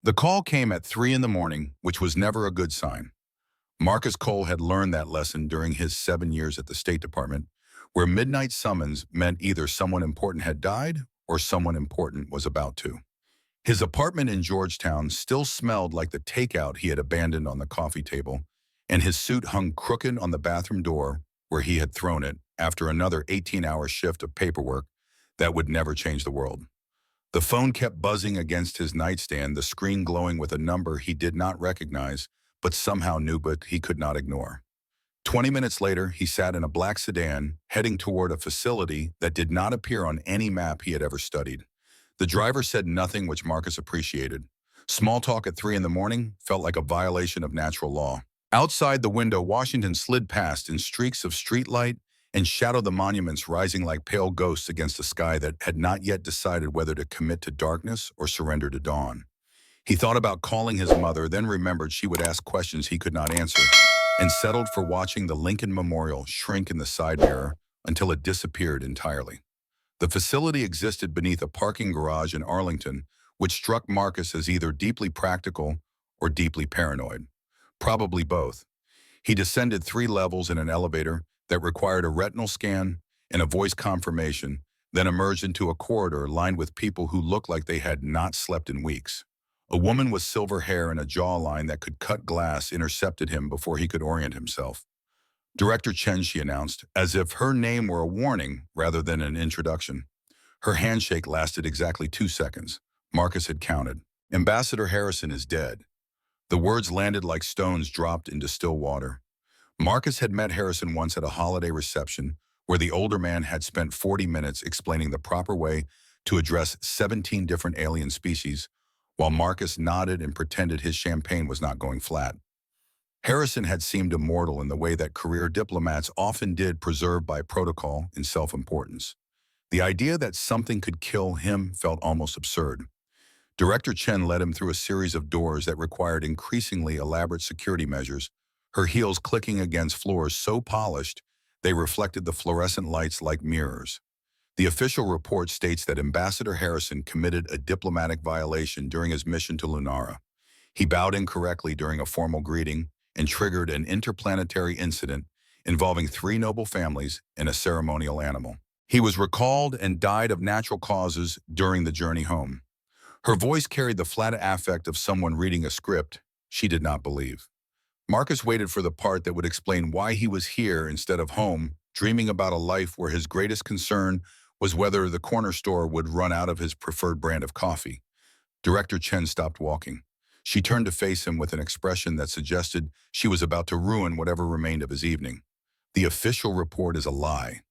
The call came at 3 in the morning, which was never a good sign. Marcus Cole had learned that lesson during his 7 years at the State Department, where midnight summons meant either someone important had died or someone important was about to. His apartment in Georgetown still smelled like the takeout he had abandoned on the coffee table, and his suit hung crooked on the bathroom door where he had thrown it after another 18-hour shift of paperwork that would never change the world. The phone kept buzzing against his nightstand, the screen glowing with a number he did not recognize, but somehow knew but he could not ignore. 20 minutes later, he sat in a black sedan, heading toward a facility that did not appear on any map he had ever studied. The driver said nothing which Marcus appreciated. Small talk at 3 in the morning felt like a violation of natural law. Outside the window, Washington slid past in streaks of streetlight and shadowed the monuments rising like pale ghosts against a sky that had not yet decided whether to commit to darkness or surrender to dawn. He thought about calling his mother, then remembered she would ask questions he could not answer, and settled for watching the Lincoln Memorial shrink in the side mirror until it disappeared entirely. The facility existed beneath a parking garage in Arlington, which struck Marcus as either deeply practical or deeply paranoid. Probably both. He descended 3 levels in an elevator that required a retinal scan and a voice confirmation, then emerged into a corridor lined with people who looked like they had not slept in weeks. A woman with silver hair and a jawline that could cut glass intercepted him before he could orient himself. Director Chen, she announced, as if her name were a warning rather than an introduction. Her handshake lasted exactly 2 seconds. Marcus had counted. Ambassador Harrison is dead. The words landed like stones dropped into still water. Marcus had met Harrison once at a holiday reception where the older man had spent 40 minutes explaining the proper way to address 17 different alien species, while Marcus nodded and pretended his champagne was not going flat. Harrison had seemed immortal in the way that career diplomats often did, preserved by protocol and self-importance. The idea that something could kill him felt almost absurd. Director Chen led him through a series of doors that required increasingly elaborate security measures, her heels clicking against floors so polished they reflected the fluorescent lights like mirrors. The official report states that Ambassador Harrison committed a diplomatic violation during his mission to Lunara. He bowed incorrectly during a formal greeting and triggered an interplanetary incident involving 3 noble families and a ceremonial animal. He was recalled and died of natural causes during the journey home. Her voice carried the flat affect of someone reading a script she did not believe. Marcus waited for the part that would explain why he was here instead of home, dreaming about a life where his greatest concern was whether the corner store would run out of his preferred brand of coffee. Director Chen stopped walking. She turned to face him with an expression that suggested she was about to ruin whatever remained of his evening. The official report is a lie.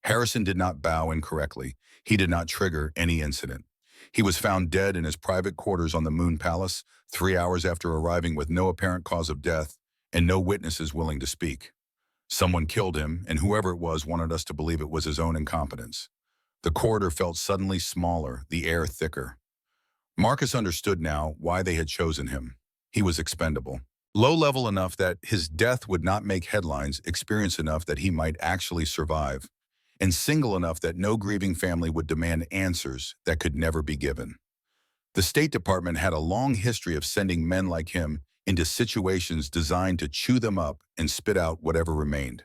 Harrison did not bow incorrectly. He did not trigger any incident. He was found dead in his private quarters on the Moon Palace 3 hours after arriving with no apparent cause of death and no witnesses willing to speak. Someone killed him, and whoever it was wanted us to believe it was his own incompetence. The corridor felt suddenly smaller, the air thicker. Marcus understood now why they had chosen him. He was expendable. Low-level enough that his death would not make headlines, experienced enough that he might actually survive, and single enough that no grieving family would demand answers that could never be given. The State Department had a long history of sending men like him into situations designed to chew them up and spit out whatever remained.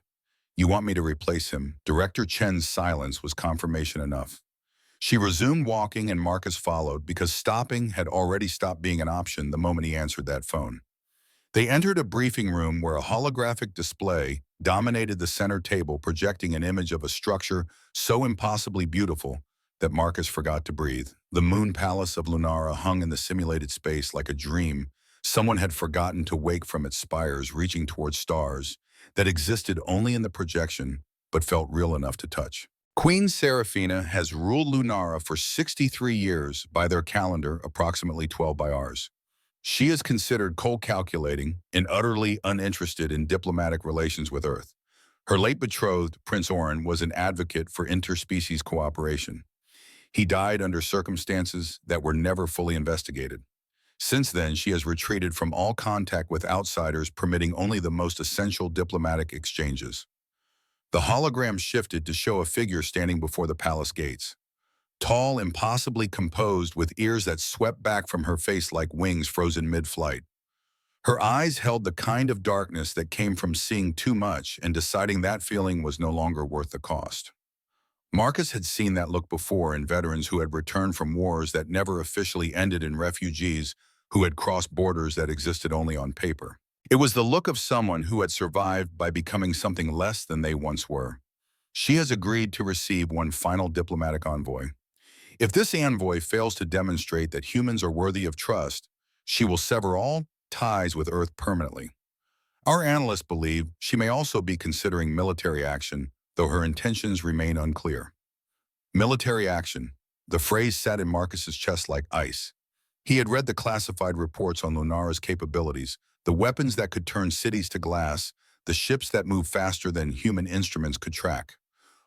"You want me to replace him?" Director Chen's silence was confirmation enough. She resumed walking and Marcus followed because stopping had already stopped being an option the moment he answered that phone. They entered a briefing room where a holographic display dominated the center table, projecting an image of a structure so impossibly beautiful that Marcus forgot to breathe. The Moon Palace of Lunara hung in the simulated space like a dream someone had forgotten to wake from its spires reaching towards stars that existed only in the projection but felt real enough to touch. Queen Seraphina has ruled Lunara for 63 years by their calendar, approximately 12 by ours. She is considered cold calculating and utterly uninterested in diplomatic relations with Earth. Her late betrothed, Prince Oren, was an advocate for interspecies cooperation. He died under circumstances that were never fully investigated. Since then, she has retreated from all contact with outsiders, permitting only the most essential diplomatic exchanges. The hologram shifted to show a figure standing before the palace gates. tall, impossibly composed with ears that swept back from her face like wings frozen mid-flight. Her eyes held the kind of darkness that came from seeing too much and deciding that feeling was no longer worth the cost. Marcus had seen that look before in veterans who had returned from wars that never officially ended in refugees who had crossed borders that existed only on paper. It was the look of someone who had survived by becoming something less than they once were. She has agreed to receive one final diplomatic envoy. If this envoy fails to demonstrate that humans are worthy of trust, she will sever all ties with Earth permanently. Our analysts believe she may also be considering military action, though her intentions remain unclear. Military action. The phrase sat in Marcus's chest like ice. He had read the classified reports on Lunara's capabilities, the weapons that could turn cities to glass, the ships that moved faster than human instruments could track.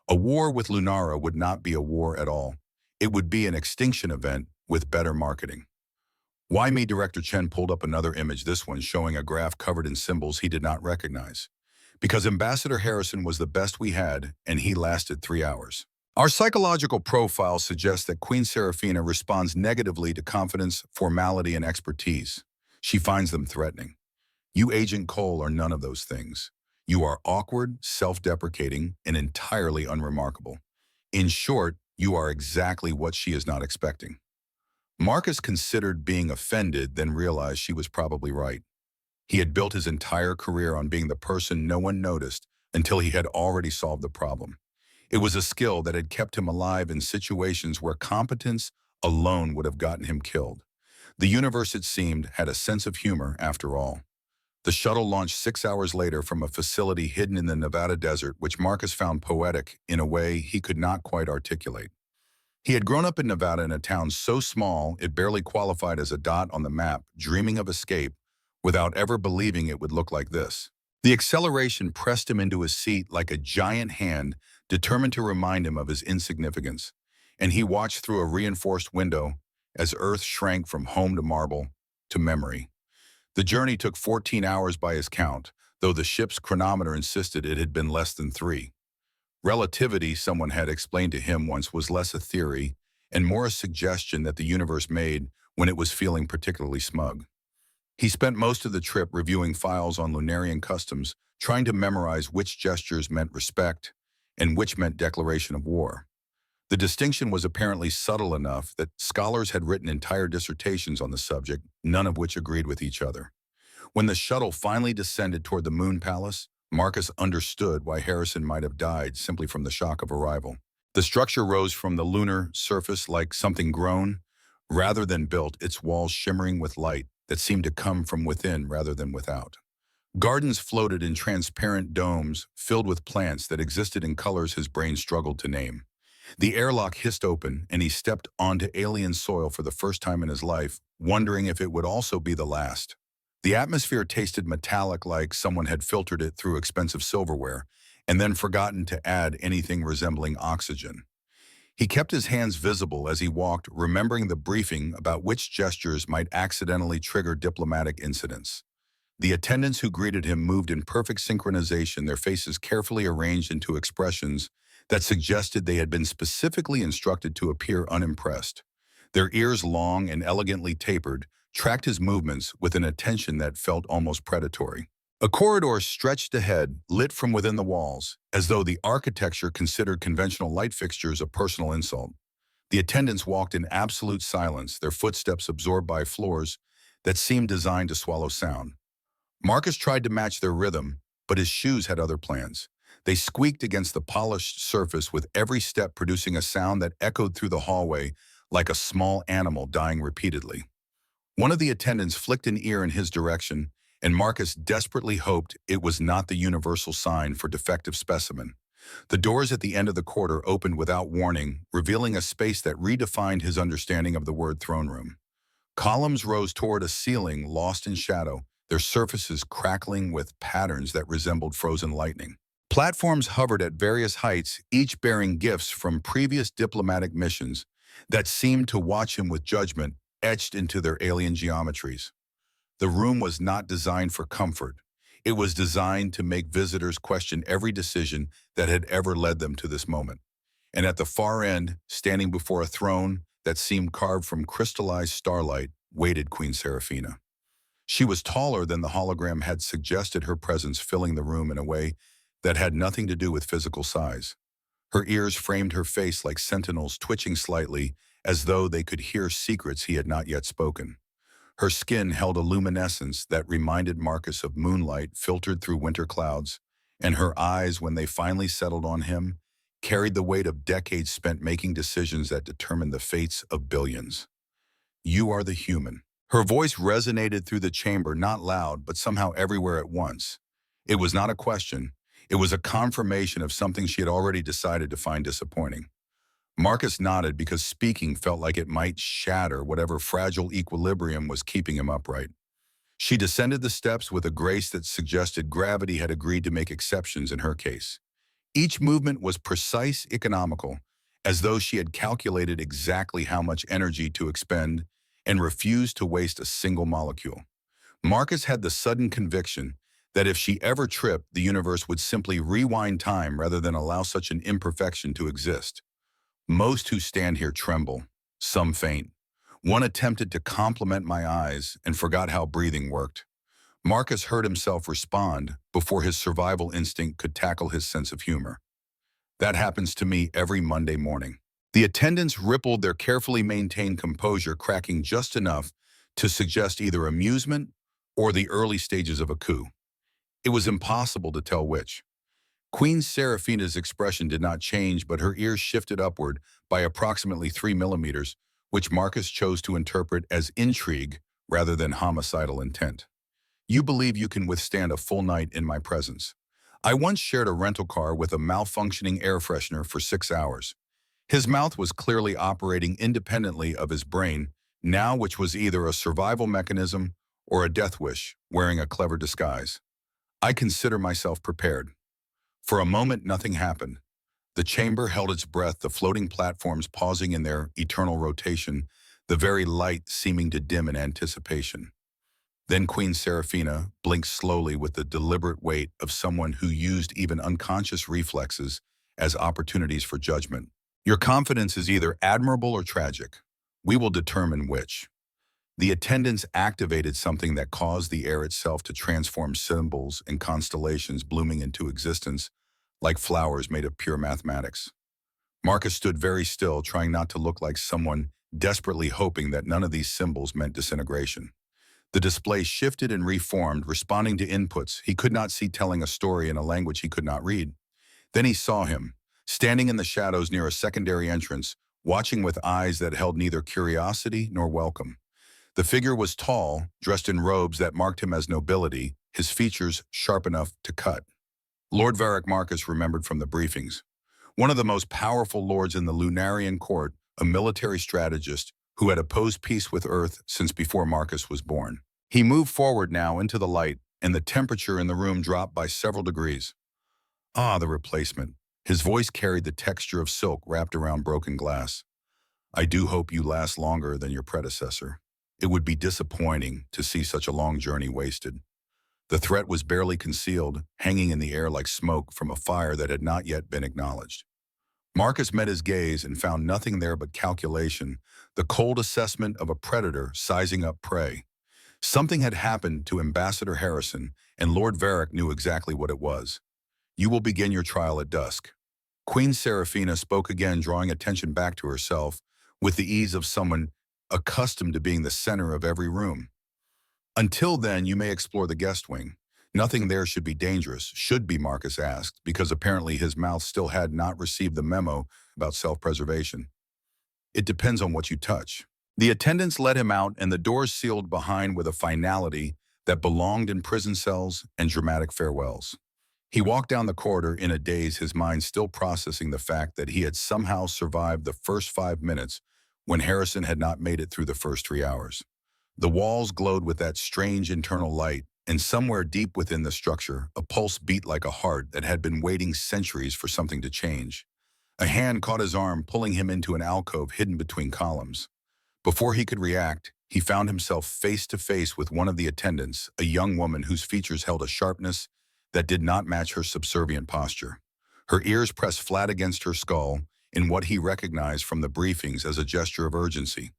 A war with Lunara would not be a war at all. It would be an extinction event with better marketing. Why me? Director Chen pulled up another image, this one showing a graph covered in symbols he did not recognize. Because Ambassador Harrison was the best we had, and he lasted 3 hours. Our psychological profile suggests that Queen Seraphina responds negatively to confidence, formality, and expertise. She finds them threatening. You, Agent Cole, are none of those things. You are awkward, self-deprecating, and entirely unremarkable. In short, you are exactly what she is not expecting. Marcus considered being offended, then realized she was probably right. He had built his entire career on being the person no one noticed until he had already solved the problem. It was a skill that had kept him alive in situations where competence alone would have gotten him killed. The universe, it seemed, had a sense of humor after all. The shuttle launched 6 hours later from a facility hidden in the Nevada desert, which Marcus found poetic in a way he could not quite articulate. He had grown up in Nevada in a town so small it barely qualified as a dot on the map, dreaming of escape, without ever believing it would look like this. The acceleration pressed him into his seat like a giant hand determined to remind him of his insignificance, and he watched through a reinforced window as Earth shrank from home to marble to memory. The journey took 14 hours by his count, though the ship's chronometer insisted it had been less than 3. Relativity, someone had explained to him once, was less a theory and more a suggestion that the universe made when it was feeling particularly smug. He spent most of the trip reviewing files on Lunarian customs, trying to memorize which gestures meant respect and which meant declaration of war. The distinction was apparently subtle enough that scholars had written entire dissertations on the subject, none of which agreed with each other. When the shuttle finally descended toward the Moon Palace, Marcus understood why Harrison might have died simply from the shock of arrival. The structure rose from the lunar surface like something grown, rather than built, its walls shimmering with light that seemed to come from within rather than without. Gardens floated in transparent domes filled with plants that existed in colors his brain struggled to name. The airlock hissed open, and he stepped onto alien soil for the first time in his life, wondering if it would also be the last. The atmosphere tasted metallic, like someone had filtered it through expensive silverware and then forgotten to add anything resembling oxygen. He kept his hands visible as he walked, remembering the briefing about which gestures might accidentally trigger diplomatic incidents. The attendants who greeted him moved in perfect synchronization, their faces carefully arranged into expressions that suggested they had been specifically instructed to appear unimpressed. Their ears, long and elegantly tapered, tracked his movements with an attention that felt almost predatory. A corridor stretched ahead, lit from within the walls, as though the architecture considered conventional light fixtures a personal insult. The attendants walked in absolute silence, their footsteps absorbed by floors that seemed designed to swallow sound. Marcus tried to match their rhythm, but his shoes had other plans. They squeaked against the polished surface, with every step producing a sound that echoed through the hallway like a small animal dying repeatedly. One of the attendants flicked an ear in his direction, and Marcus desperately hoped it was not the universal sign for defective specimen. The doors at the end of the corridor opened without warning, revealing a space that redefined his understanding of the word throne room. Columns rose toward a ceiling lost in shadow, their surfaces crackling with patterns that resembled frozen lightning. Platforms hovered at various heights, each bearing gifts from previous diplomatic missions that seemed to watch him with judgment etched into their alien geometries. The room was not designed for comfort. It was designed to make visitors question every decision that had ever led them to this moment. And at the far end, standing before a throne that seemed carved from crystallized starlight, waited Queen Seraphina. She was taller than the hologram had suggested, her presence filling the room in a way that had nothing to do with physical size. Her ears framed her face like sentinels, twitching slightly as though they could hear secrets he had not yet spoken. Her skin held a luminescence that reminded Marcus of moonlight filtered through winter clouds, and her eyes, when they finally settled on him, carried the weight of decades spent making decisions that determined the fates of billions. You are the human. Her voice resonated through the chamber, not loud, but somehow everywhere at once. It was not a question. It was a confirmation of something she had already decided to find disappointing. Marcus nodded because speaking felt like it might shatter whatever fragile equilibrium was keeping him upright. She descended the steps with a grace that suggested gravity had agreed to make exceptions in her case. Each movement was precise, economical, as though she had calculated exactly how much energy to expend and refused to waste a single molecule. Marcus had the sudden conviction that if she ever tripped, the universe would simply rewind time rather than allow such an imperfection to exist. Most who stand here tremble, some faint. One attempted to compliment my eyes and forgot how breathing worked. Marcus heard himself respond before his survival instinct could tackle his sense of humor. That happens to me every Monday morning. The attendants rippled their carefully maintained composure, cracking just enough to suggest either amusement or the early stages of a coup. It was impossible to tell which. Queen Seraphina's expression did not change, but her ears shifted upward by approximately 3 millimeters, which Marcus chose to interpret as intrigue rather than homicidal intent. You believe you can withstand a full night in my presence. I once shared a rental car with a malfunctioning air freshener for 6 hours. His mouth was clearly operating independently of his brain, now, which was either a survival mechanism or a death wish, wearing a clever disguise. I consider myself prepared. For a moment, nothing happened. The chamber held its breath, the floating platforms pausing in their eternal rotation, the very light seeming to dim in anticipation. Then Queen Seraphina blinked slowly with the deliberate weight of someone who used even unconscious reflexes as opportunities for judgment. Your confidence is either admirable or tragic. We will determine which. The attendants activated something that caused the air itself to transform symbols and constellations blooming into existence like flowers made of pure mathematics. Marcus stood very still, trying not to look like someone desperately hoping that none of these symbols meant disintegration. The display shifted and reformed, responding to inputs he could not see, telling a story in a language he could not read. Then he saw him, standing in the shadows near a secondary entrance, watching with eyes that held neither curiosity nor welcome. The figure was tall, dressed in robes that marked him as nobility, his features sharp enough to cut. Lord Varric, Marcus remembered from the briefings. One of the most powerful lords in the Lunarian court, a military strategist who had opposed peace with Earth since before Marcus was born. He moved forward now into the light, and the temperature in the room dropped by several degrees. Ah, the replacement. His voice carried the texture of silk wrapped around broken glass. I do hope you last longer than your predecessor. It would be disappointing to see such a long journey wasted. The threat was barely concealed, hanging in the air like smoke from a fire that had not yet been acknowledged. Marcus met his gaze and found nothing there but calculation, the cold assessment of a predator sizing up prey. Something had happened to Ambassador Harrison, and Lord Varric knew exactly what it was. You will begin your trial at dusk. Queen Seraphina spoke again, drawing attention back to herself with the ease of someone accustomed to being the center of every room. Until then, you may explore the guest wing. Nothing there should be dangerous, should be, Marcus asked, because apparently his mouth still had not received the memo about self-preservation. It depends on what you touch. The attendants let him out, and the doors sealed behind with a finality that belonged in prison cells and dramatic farewells. He walked down the corridor in a daze, his mind still processing the fact that he had somehow survived the first 5 minutes when Harrison had not made it through the first 3 hours. The walls glowed with that strange internal light, and somewhere deep within the structure, a pulse beat like a heart that had been waiting centuries for something to change. A hand caught his arm, pulling him into an alcove hidden between columns. Before he could react, he found himself face to face with one of the attendants, a young woman whose features held a sharpness that did not match her subservient posture. Her ears pressed flat against her skull, in what he recognized from the briefings as a gesture of urgency.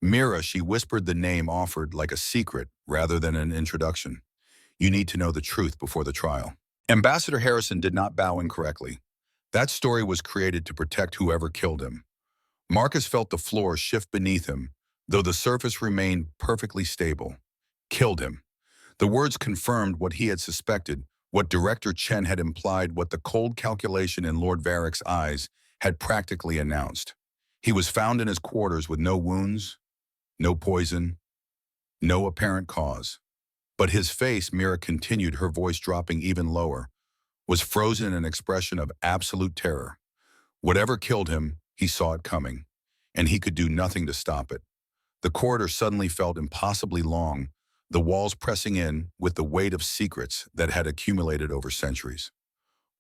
Mira, she whispered the name offered like a secret rather than an introduction. You need to know the truth before the trial. Ambassador Harrison did not bow incorrectly. That story was created to protect whoever killed him. Marcus felt the floor shift beneath him, though the surface remained perfectly stable. Killed him. The words confirmed what he had suspected, what Director Chen had implied, what the cold calculation in Lord Varric's eyes had practically announced. He was found in his quarters with no wounds, no poison, no apparent cause. But his face, Mira continued, her voice dropping even lower, was frozen in an expression of absolute terror. Whatever killed him, he saw it coming, and he could do nothing to stop it. The corridor suddenly felt impossibly long, the walls pressing in with the weight of secrets that had accumulated over centuries.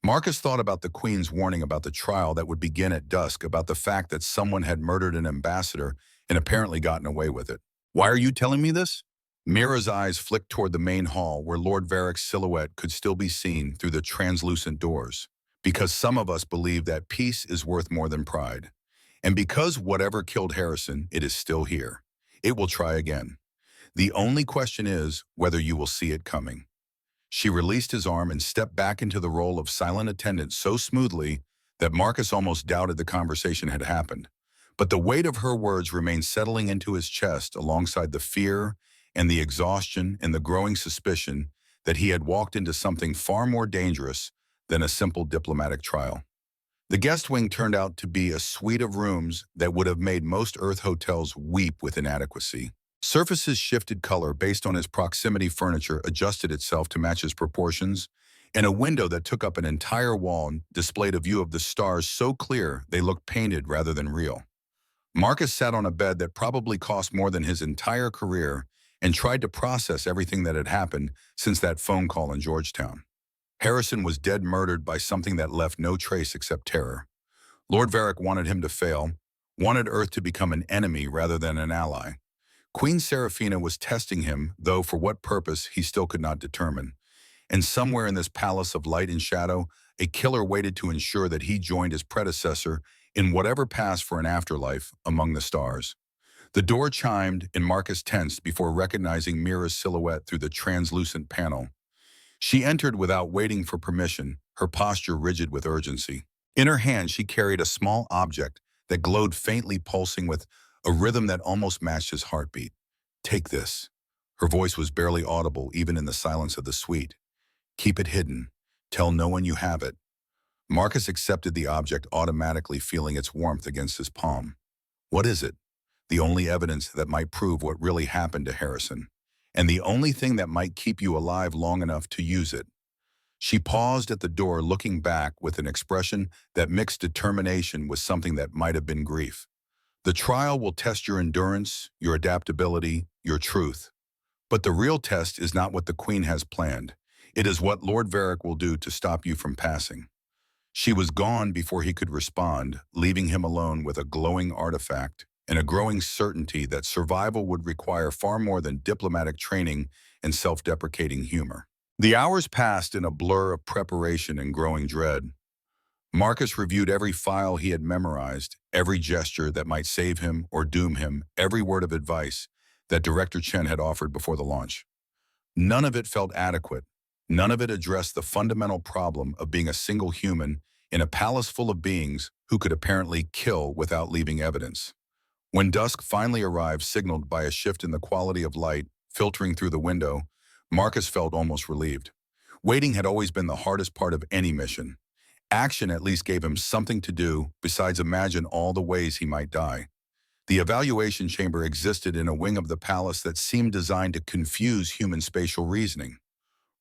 Marcus thought about the Queen's warning about the trial that would begin at dusk, about the fact that someone had murdered an ambassador and apparently gotten away with it. Why are you telling me this? Mira's eyes flicked toward the main hall where Lord Varric's silhouette could still be seen through the translucent doors. Because some of us believe that peace is worth more than pride. And because whatever killed Harrison, it is still here. It will try again. The only question is whether you will see it coming. She released his arm and stepped back into the role of silent attendant so smoothly that Marcus almost doubted the conversation had happened. But the weight of her words remained settling into his chest alongside the fear and the exhaustion and the growing suspicion that he had walked into something far more dangerous than a simple diplomatic trial. The guest wing turned out to be a suite of rooms that would have made most Earth hotels weep with inadequacy. Surfaces shifted color based on his proximity, furniture adjusted itself to match his proportions, and a window that took up an entire wall displayed a view of the stars so clear they looked painted rather than real. Marcus sat on a bed that probably cost more than his entire career and tried to process everything that had happened since that phone call in Georgetown. Harrison was dead, murdered by something that left no trace except terror. Lord Varric wanted him to fail, wanted Earth to become an enemy rather than an ally. Queen Seraphina was testing him, though for what purpose he still could not determine. And somewhere in this palace of light and shadow, a killer waited to ensure that he joined his predecessor in whatever passed for an afterlife among the stars. The door chimed, and Marcus tensed before recognizing Mira's silhouette through the translucent panel. She entered without waiting for permission, her posture rigid with urgency. In her hand, she carried a small object that glowed faintly, pulsing with a rhythm that almost matched his heartbeat. Take this. Her voice was barely audible even in the silence of the suite. Keep it hidden. Tell no one you have it. Marcus accepted the object, automatically feeling its warmth against his palm. What is it? The only evidence that might prove what really happened to Harrison, and the only thing that might keep you alive long enough to use it. She paused at the door, looking back with an expression that mixed determination with something that might have been grief. The trial will test your endurance, your adaptability, your truth. But the real test is not what the Queen has planned. It is what Lord Varric will do to stop you from passing. She was gone before he could respond, leaving him alone with a glowing artifact and a growing certainty that survival would require far more than diplomatic training and self-deprecating humor. The hours passed in a blur of preparation and growing dread. Marcus reviewed every file he had memorized, every gesture that might save him or doom him, every word of advice that Director Chen had offered before the launch. None of it felt adequate. None of it addressed the fundamental problem of being a single human in a palace full of beings who could apparently kill without leaving evidence. When dusk finally arrived, signaled by a shift in the quality of light filtering through the window, Marcus felt almost relieved. Waiting had always been the hardest part of any mission. Action at least gave him something to do besides imagine all the ways he might die. The evaluation chamber existed in a wing of the palace that seemed designed to confuse human spatial reasoning.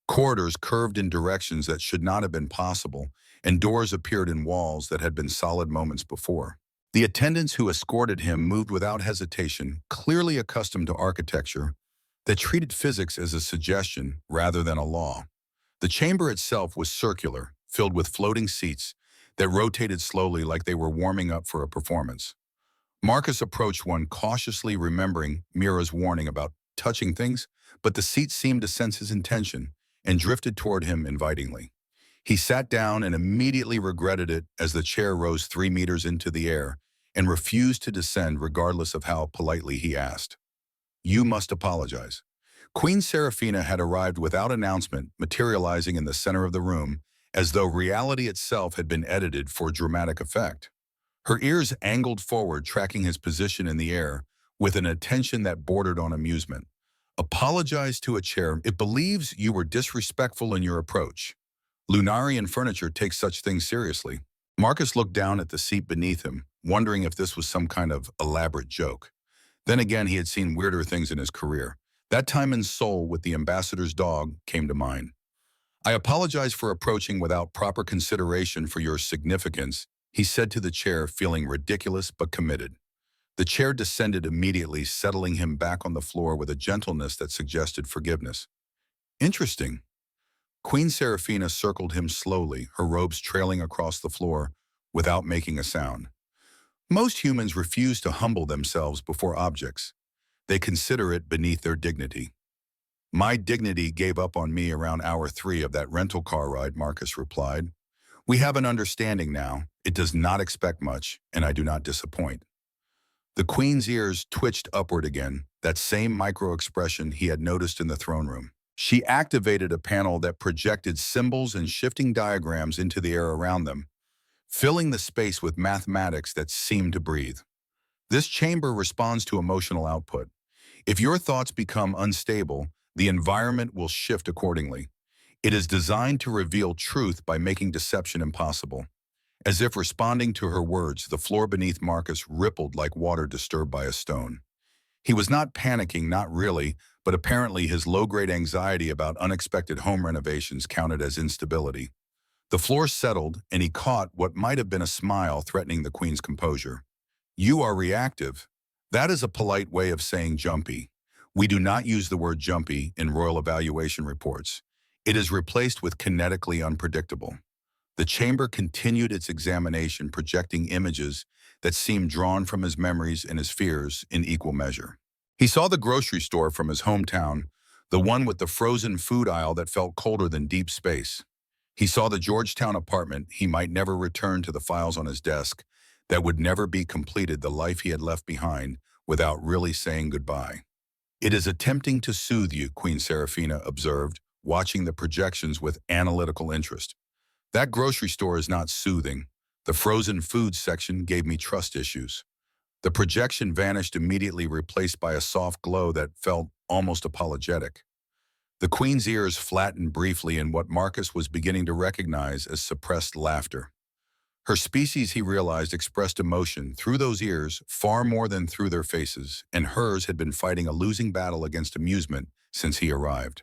Corridors curved in directions that should not have been possible, and doors appeared in walls that had been solid moments before. The attendants who escorted him moved without hesitation, clearly accustomed to architecture that treated physics as a suggestion rather than a law. The chamber itself was circular, filled with floating seats that rotated slowly like they were warming up for a performance. Marcus approached one, cautiously remembering Mira's warning about touching things, but the seat seemed to sense his intention and drifted toward him invitingly. He sat down and immediately regretted it as the chair rose 3 meters into the air and refused to descend regardless of how politely he asked. You must apologize. Queen Seraphina had arrived without announcement, materializing in the center of the room, as though reality itself had been edited for dramatic effect. Her ears angled forward, tracking his position in the air, with an attention that bordered on amusement. Apologize to a chair. It believes you were disrespectful in your approach. Lunarian furniture takes such things seriously. Marcus looked down at the seat beneath him, wondering if this was some kind of elaborate joke. Then again, he had seen weirder things in his career. That time in Seoul with the ambassador's dog came to mind. I apologize for approaching without proper consideration for your significance, he said to the chair, feeling ridiculous but committed. The chair descended immediately, settling him back on the floor with a gentleness that suggested forgiveness. Interesting. Queen Seraphina circled him slowly, her robes trailing across the floor without making a sound. Most humans refuse to humble themselves before objects. They consider it beneath their dignity. My dignity gave up on me around hour 3 of that rental car ride, Marcus replied. We have an understanding now. It does not expect much, and I do not disappoint. The Queen's ears twitched upward again, that same micro-expression he had noticed in the throne room. She activated a panel that projected symbols and shifting diagrams into the air around them, filling the space with mathematics that seemed to breathe. This chamber responds to emotional output. If your thoughts become unstable, the environment will shift accordingly. It is designed to reveal truth by making deception impossible. As if responding to her words, the floor beneath Marcus rippled like water disturbed by a stone. He was not panicking, not really, but apparently his low-grade anxiety about unexpected home renovations counted as instability. The floor settled, and he caught what might have been a smile threatening the Queen's composure. You are reactive. That is a polite way of saying jumpy. We do not use the word jumpy in royal evaluation reports. It is replaced with kinetically unpredictable. The chamber continued its examination, projecting images that seemed drawn from his memories and his fears in equal measure. He saw the grocery store from his hometown, the one with the frozen food aisle that felt colder than deep space. He saw the Georgetown apartment he might never return to, the files on his desk that would never be completed, the life he had left behind without really saying goodbye. It is attempting to soothe you, Queen Seraphina observed, watching the projections with analytical interest. That grocery store is not soothing. The frozen food section gave me trust issues. The projection vanished immediately, replaced by a soft glow that felt almost apologetic. The Queen's ears flattened briefly in what Marcus was beginning to recognize as suppressed laughter. Her species, he realized, expressed emotion through those ears far more than through their faces, and hers had been fighting a losing battle against amusement since he arrived.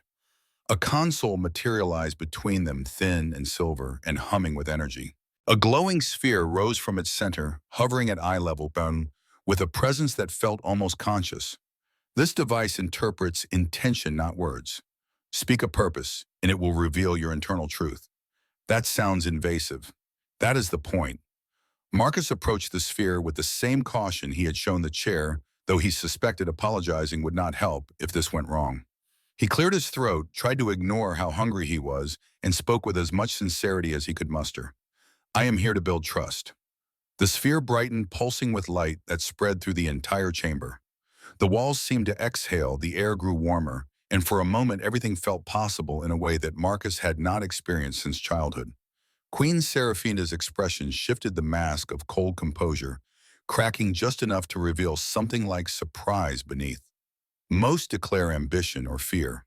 A console materialized between them, thin and silver and humming with energy. A glowing sphere rose from its center, hovering at eye level, with a presence that felt almost conscious. This device interprets intention, not words. Speak a purpose, and it will reveal your internal truth. That sounds invasive. That is the point. Marcus approached the sphere with the same caution he had shown the chair, though he suspected apologizing would not help if this went wrong. He cleared his throat, tried to ignore how hungry he was, and spoke with as much sincerity as he could muster. I am here to build trust. The sphere brightened, pulsing with light that spread through the entire chamber. The walls seemed to exhale, the air grew warmer, and for a moment everything felt possible in a way that Marcus had not experienced since childhood. Queen Seraphina's expression shifted, the mask of cold composure, cracking just enough to reveal something like surprise beneath. Most declare ambition or fear.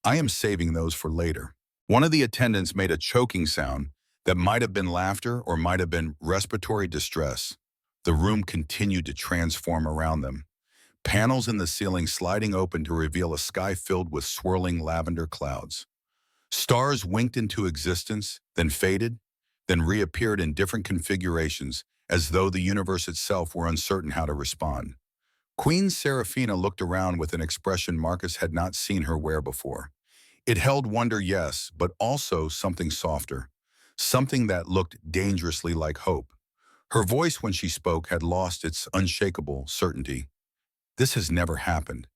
I am saving those for later. One of the attendants made a choking sound that might have been laughter or might have been respiratory distress. The room continued to transform around them, panels in the ceiling sliding open to reveal a sky filled with swirling lavender clouds. Stars winked into existence, then faded, then reappeared in different configurations, as though the universe itself were uncertain how to respond. Queen Seraphina looked around with an expression Marcus had not seen her wear before. It held wonder, yes, but also something softer, something that looked dangerously like hope. Her voice, when she spoke, had lost its unshakable certainty. This has never happened.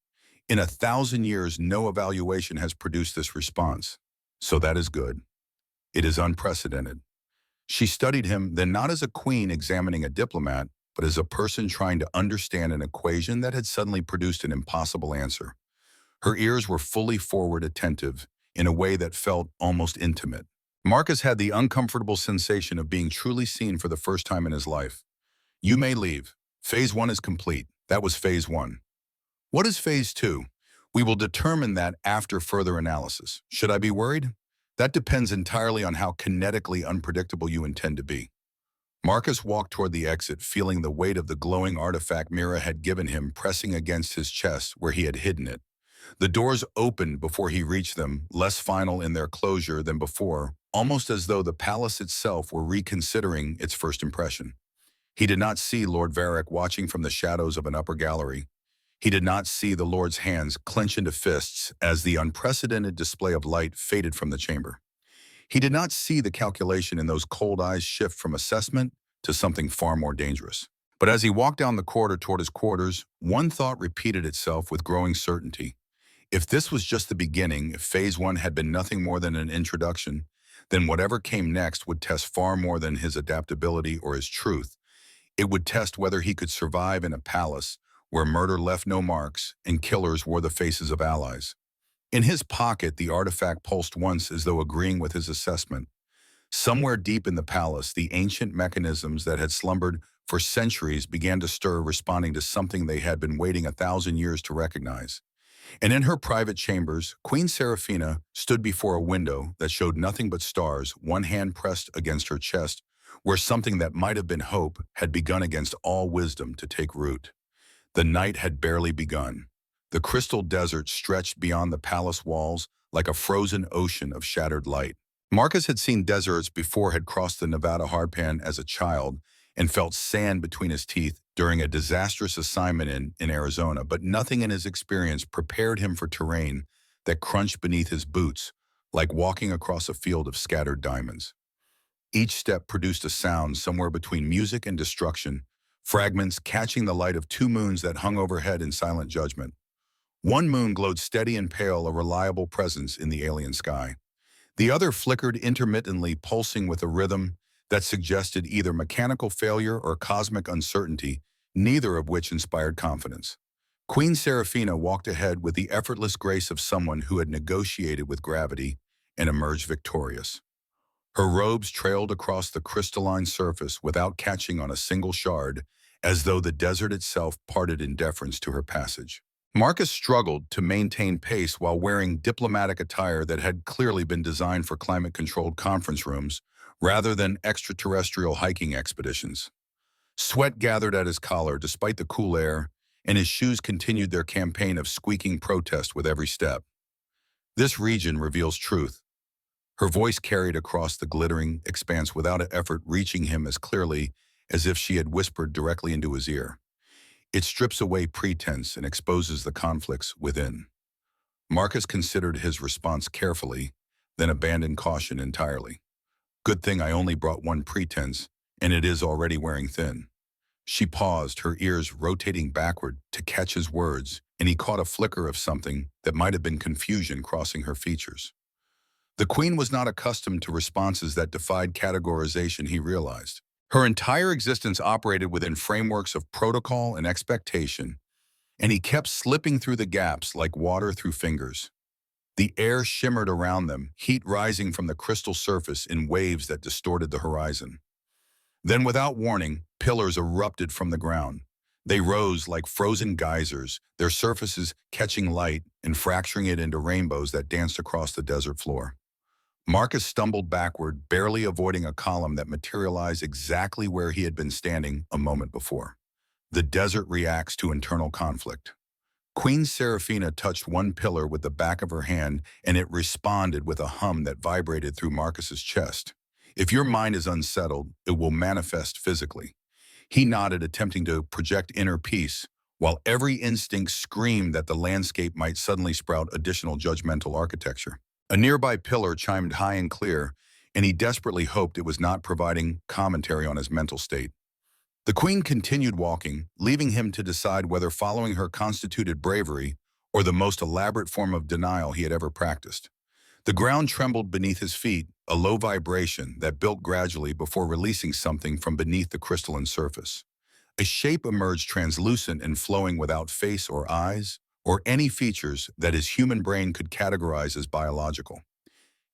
In 1,000 years, no evaluation has produced this response. So that is good. It is unprecedented. She studied him then not as a queen examining a diplomat, but as a person trying to understand an equation that had suddenly produced an impossible answer. Her ears were fully forward attentive in a way that felt almost intimate. Marcus had the uncomfortable sensation of being truly seen for the first time in his life. You may leave. Phase 1 is complete. That was Phase 1. What is Phase 2? We will determine that after further analysis. Should I be worried? That depends entirely on how kinetically unpredictable you intend to be. Marcus walked toward the exit, feeling the weight of the glowing artifact Mira had given him pressing against his chest where he had hidden it. The doors opened before he reached them, less final in their closure than before, almost as though the palace itself were reconsidering its first impression. He did not see Lord Varric watching from the shadows of an upper gallery. He did not see the Lord's hands clench into fists as the unprecedented display of light faded from the chamber. He did not see the calculation in those cold eyes shift from assessment to something far more dangerous. But as he walked down the corridor toward his quarters, one thought repeated itself with growing certainty. If this was just the beginning, if Phase 1 had been nothing more than an introduction, then whatever came next would test far more than his adaptability or his truth. It would test whether he could survive in a palace where murder left no marks and killers wore the faces of allies. In his pocket, the artifact pulsed once as though agreeing with his assessment. Somewhere deep in the palace, the ancient mechanisms that had slumbered for centuries began to stir, responding to something they had been waiting 1,000 years to recognize. And in her private chambers, Queen Seraphina stood before a window that showed nothing but stars, one hand pressed against her chest, where something that might have been hope had begun against all wisdom to take root. The night had barely begun. The crystal desert stretched beyond the palace walls like a frozen ocean of shattered light. Marcus had seen deserts before, had crossed the Nevada hardpan as a child, and felt sand between his teeth during a disastrous assignment in Arizona, but nothing in his experience prepared him for terrain that crunched beneath his boots, like walking across a field of scattered diamonds. Each step produced a sound somewhere between music and destruction, fragments catching the light of two moons that hung overhead in silent judgment. One moon glowed steady and pale, a reliable presence in the alien sky. The other flickered intermittently, pulsing with a rhythm that suggested either mechanical failure or cosmic uncertainty, neither of which inspired confidence. Queen Seraphina walked ahead with the effortless grace of someone who had negotiated with gravity and emerged victorious. Her robes trailed across the crystalline surface without catching on a single shard, as though the desert itself parted in deference to her passage. Marcus struggled to maintain pace while wearing diplomatic attire that had clearly been designed for climate-controlled conference rooms rather than extraterrestrial hiking expeditions. Sweat gathered at his collar despite the cool air, and his shoes continued their campaign of squeaking protest with every step. This region reveals truth. Her voice carried across the glittering expanse without an effort, reaching him as clearly as if she had whispered directly into his ear. It strips away pretense and exposes the conflicts within. Marcus considered his response carefully, then abandoned caution entirely. Good thing I only brought one pretense, and it is already wearing thin. She paused, her ears rotating backward to catch his words, and he caught a flicker of something that might have been confusion crossing her features. The queen was not accustomed to responses that defied categorization, he realized. Her entire existence operated within frameworks of protocol and expectation, and he kept slipping through the gaps like water through fingers. The air shimmered around them, heat rising from the crystal surface in waves that distorted the horizon. Then, without warning, pillars erupted from the ground. They rose like frozen geysers, their surfaces catching light and fracturing it into rainbows that danced across the desert floor. Marcus stumbled backward, barely avoiding a column that materialized exactly where he had been standing a moment before. The desert reacts to internal conflict. Queen Seraphina touched one pillar with the back of her hand, and it responded with a hum that vibrated through Marcus's chest. If your mind is unsettled, it will manifest physically. He nodded, attempting to project inner peace, while every instinct screamed that the landscape might suddenly sprout additional judgmental architecture. A nearby pillar chimed high and clear, and he desperately hoped it was not providing commentary on his mental state. The queen continued walking, leaving him to decide whether following her constituted bravery or the most elaborate form of denial he had ever practiced. The ground trembled beneath his feet, a low vibration that built gradually before releasing something from beneath the crystalline surface. A shape emerged translucent and flowing without face or eyes, or any features that his human brain could categorize as biological.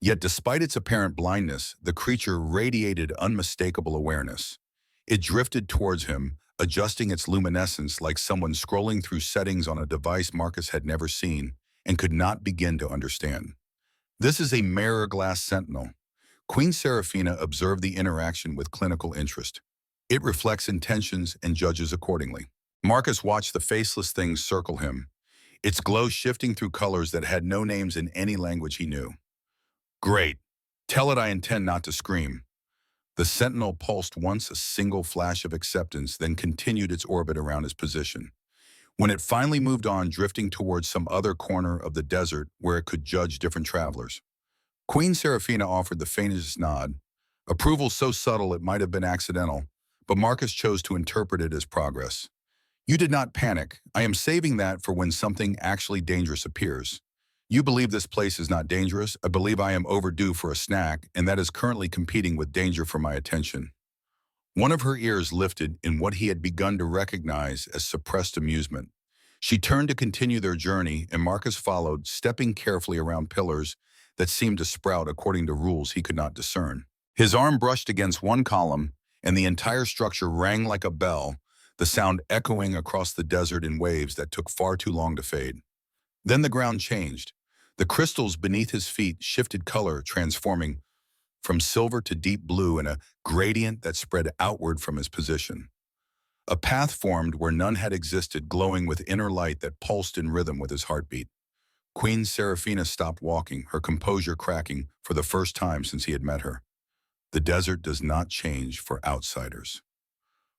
Yet despite its apparent blindness, the creature radiated unmistakable awareness. It drifted towards him, adjusting its luminescence like someone scrolling through settings on a device Marcus had never seen and could not begin to understand. This is a mirror glass sentinel. Queen Seraphina observed the interaction with clinical interest. It reflects intentions and judges accordingly. Marcus watched the faceless thing circle him, its glow shifting through colors that had no names in any language he knew. Great. Tell it I intend not to scream. The sentinel pulsed once, a single flash of acceptance, then continued its orbit around his position. When it finally moved on, drifting towards some other corner of the desert where it could judge different travelers. Queen Seraphina offered the faintest nod, approval so subtle it might have been accidental, but Marcus chose to interpret it as progress. You did not panic. I am saving that for when something actually dangerous appears. You believe this place is not dangerous. I believe I am overdue for a snack, and that is currently competing with danger for my attention. One of her ears lifted in what he had begun to recognize as suppressed amusement. She turned to continue their journey, and Marcus followed, stepping carefully around pillars that seemed to sprout according to rules he could not discern. His arm brushed against one column, and the entire structure rang like a bell, the sound echoing across the desert in waves that took far too long to fade. Then the ground changed. The crystals beneath his feet shifted color, transforming from silver to deep blue in a gradient that spread outward from his position. A path formed where none had existed, glowing with inner light that pulsed in rhythm with his heartbeat. Queen Seraphina stopped walking, her composure cracking for the first time since he had met her. The desert does not change for outsiders.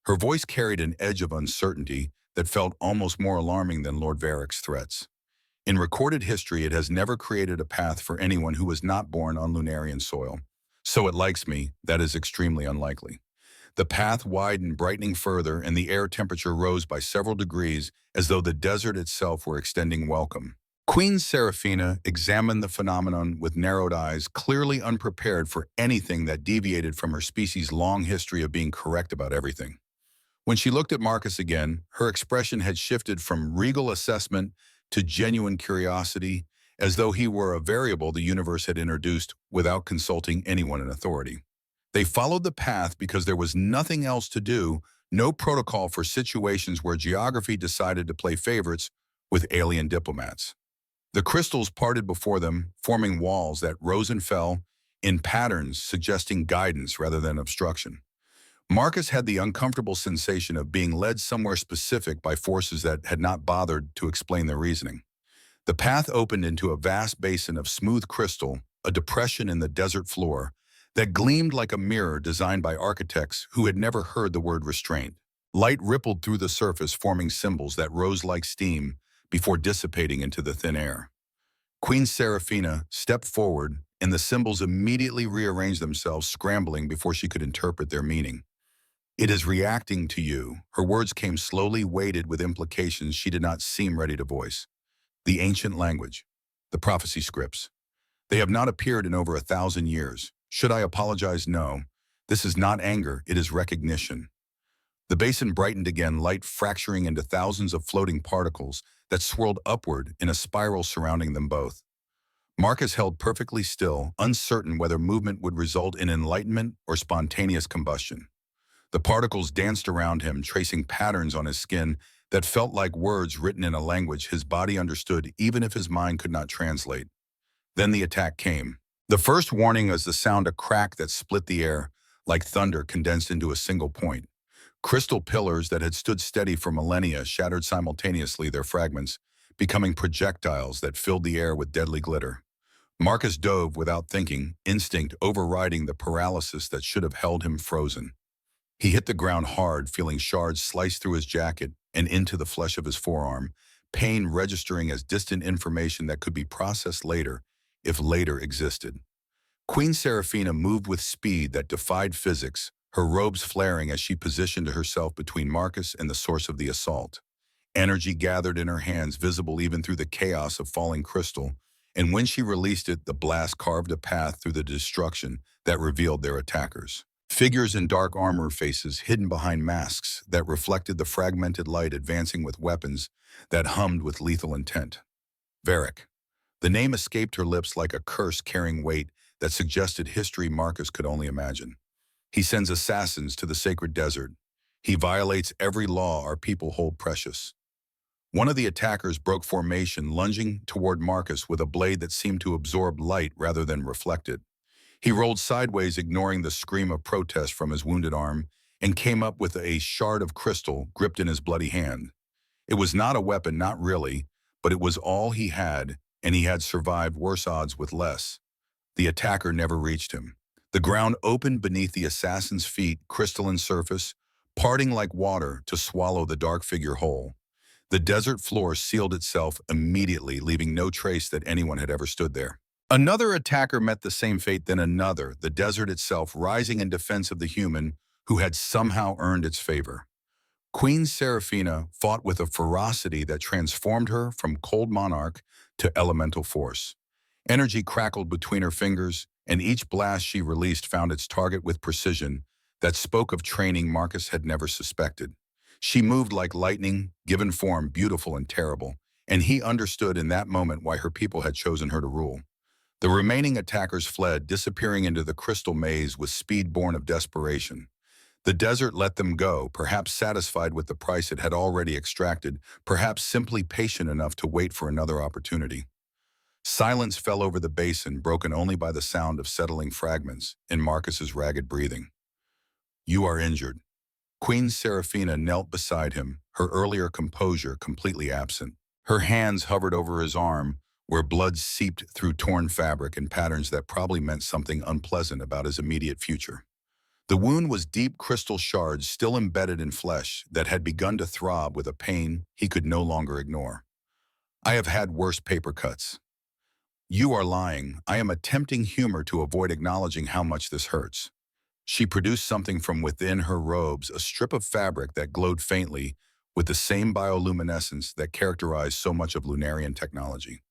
Her voice carried an edge of uncertainty that felt almost more alarming than Lord Varric's threats. In recorded history, it has never created a path for anyone who was not born on Lunarian soil. So it likes me, that is extremely unlikely. The path widened, brightening further, and the air temperature rose by several degrees as though the desert itself were extending welcome. Queen Seraphina examined the phenomenon with narrowed eyes, clearly unprepared for anything that deviated from her species' long history of being correct about everything. When she looked at Marcus again, her expression had shifted from regal assessment to genuine curiosity, as though he were a variable the universe had introduced without consulting anyone in authority. They followed the path because there was nothing else to do, no protocol for situations where geography decided to play favorites with alien diplomats. The crystals parted before them, forming walls that rose and fell in patterns suggesting guidance rather than obstruction. Marcus had the uncomfortable sensation of being led somewhere specific by forces that had not bothered to explain their reasoning. The path opened into a vast basin of smooth crystal, a depression in the desert floor, that gleamed like a mirror designed by architects who had never heard the word restraint. Light rippled through the surface, forming symbols that rose like steam before dissipating into the thin air. Queen Seraphina stepped forward, and the symbols immediately rearranged themselves, scrambling before she could interpret their meaning. It is reacting to you. Her words came slowly, weighted with implications she did not seem ready to voice. The ancient language, the prophecy scripts. They have not appeared in over 1,000 years. Should I apologize? No. This is not anger, it is recognition. The basin brightened again, light fracturing into thousands of floating particles that swirled upward in a spiral surrounding them both. Marcus held perfectly still, uncertain whether movement would result in enlightenment or spontaneous combustion. The particles danced around him, tracing patterns on his skin that felt like words written in a language his body understood even if his mind could not translate. Then the attack came. The first warning was the sound, a crack that split the air, like thunder condensed into a single point. Crystal pillars that had stood steady for millennia shattered simultaneously, their fragments becoming projectiles that filled the air with deadly glitter. Marcus dove without thinking, instinct overriding the paralysis that should have held him frozen. He hit the ground hard, feeling shards slice through his jacket and into the flesh of his forearm, pain registering as distant information that could be processed later, if later existed. Queen Seraphina moved with speed that defied physics, her robes flaring as she positioned herself between Marcus and the source of the assault. Energy gathered in her hands, visible even through the chaos of falling crystal, and when she released it, the blast carved a path through the destruction that revealed their attackers. Figures in dark armor, faces hidden behind masks that reflected the fragmented light, advancing with weapons that hummed with lethal intent. Varric. The name escaped her lips like a curse carrying weight that suggested history Marcus could only imagine. He sends assassins to the sacred desert. He violates every law our people hold precious. One of the attackers broke formation, lunging toward Marcus with a blade that seemed to absorb light rather than reflect it. He rolled sideways, ignoring the scream of protest from his wounded arm, and came up with a shard of crystal gripped in his bloody hand. It was not a weapon, not really, but it was all he had, and he had survived worse odds with less. The attacker never reached him. The ground opened beneath the assassin's feet, crystalline surface, parting like water to swallow the dark figure whole. The desert floor sealed itself immediately, leaving no trace that anyone had ever stood there. Another attacker met the same fate, then another, the desert itself rising in defense of the human who had somehow earned its favor. Queen Seraphina fought with a ferocity that transformed her from cold monarch to elemental force. Energy crackled between her fingers, and each blast she released found its target with precision that spoke of training Marcus had never suspected. She moved like lightning, given form, beautiful and terrible, and he understood in that moment why her people had chosen her to rule. The remaining attackers fled, disappearing into the crystal maze with speed born of desperation. The desert let them go, perhaps satisfied with the price it had already extracted, perhaps simply patient enough to wait for another opportunity. Silence fell over the basin, broken only by the sound of settling fragments and Marcus's ragged breathing. "You are injured." Queen Seraphina knelt beside him, her earlier composure completely absent. Her hands hovered over his arm, where blood seeped through torn fabric in patterns that probably meant something unpleasant about his immediate future. The wound was deep crystal shards still embedded in flesh that had begun to throb with a pain he could no longer ignore. "I have had worse paper cuts." "You are lying." I am attempting humor to avoid acknowledging how much this hurts. She produced something from within her robes, a strip of fabric that glowed faintly with the same bioluminescence that characterized so much of Lunarian technology.